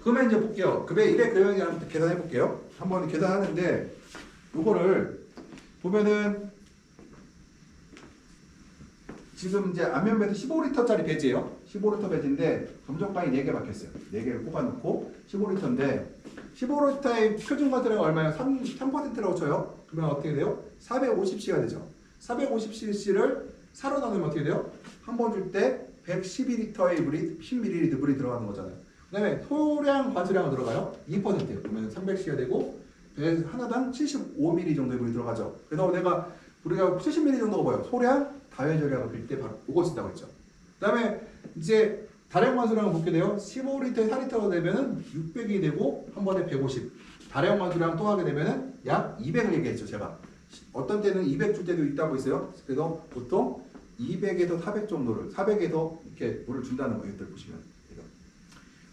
S3: 그러면 이제 볼게요. 급의 1의 금액이 한번 계산해 볼게요. 한번 계산하는데 이거를 보면은 지금 이제 안면배도 15L짜리 배지예요. 15L 배지인데 검정빵이 4개 박혔어요. 4개를 꼽아놓고 15L인데 15L의 표준 관수량이 얼마예요? 3%라고 쳐요. 그러면 어떻게 돼요? 450cc가 되죠. 450cc를 4로 나누면 어떻게 돼요? 한 번 줄 때 112L의 물이 10ml 물이 들어가는 거잖아요. 그 다음에 소량 관수량은 들어가요? 2%예요. 그러면 300cc가 되고 배 하나당 75ml 정도의 물이 들어가죠. 그래서 우리가 70ml 정도가 뭐예요? 소량 다열 전략을 빌 때 바로 이거 쓴다고 했죠. 그 다음에 이제 다량 관수량을 보게 돼요. 15L에 4L가 되면은 600이 되고 한 번에 150. 다량 관수량 또 하게 되면은 약 200을 얘기했죠, 제가. 어떤 때는 200 줄 때도 있다고 했어요. 그래서 보통 200에서 400 정도를 400에서 이렇게 물을 준다는 거예요. 이들 보시면.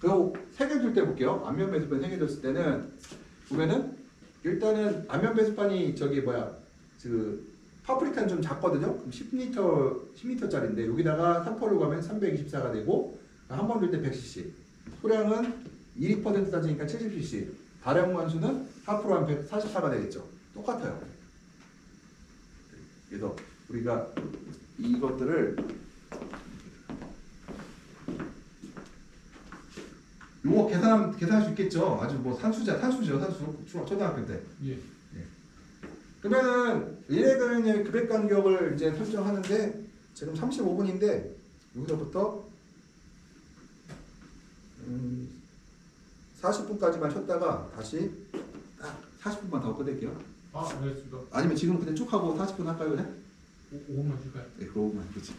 S3: 그 그리고 세개 줄 때 볼게요. 안면 배수판 3개 줬을 때는 보면은 일단은 안면 배수판이 저기 뭐야 그 파프리카는 좀 작거든요. 그럼 10m짜리인데 여기다가 3%로 가면 324가 되고 한 번 줄 때 100cc. 소량은 2% 따지니까 70cc. 발행 관수는 4%한 144가 되겠죠. 똑같아요. 그래서 우리가 이것들을 요거 계산할 수 있겠죠. 아주 뭐 산수 초등학교 때.
S2: 예.
S3: 그러면은 일회금융의 금액 간격을 이제 설정하는데 지금 35분인데 여기서부터 40분까지만 쉬었다가 다시 딱 40분만 더 끊을게요.
S2: 아, 알겠습니다.
S3: 아니면 지금 그냥 쭉 하고 40분 할까요 그냥?
S2: 5분만 쉴까요?
S3: 네, 그러고만 그렇지.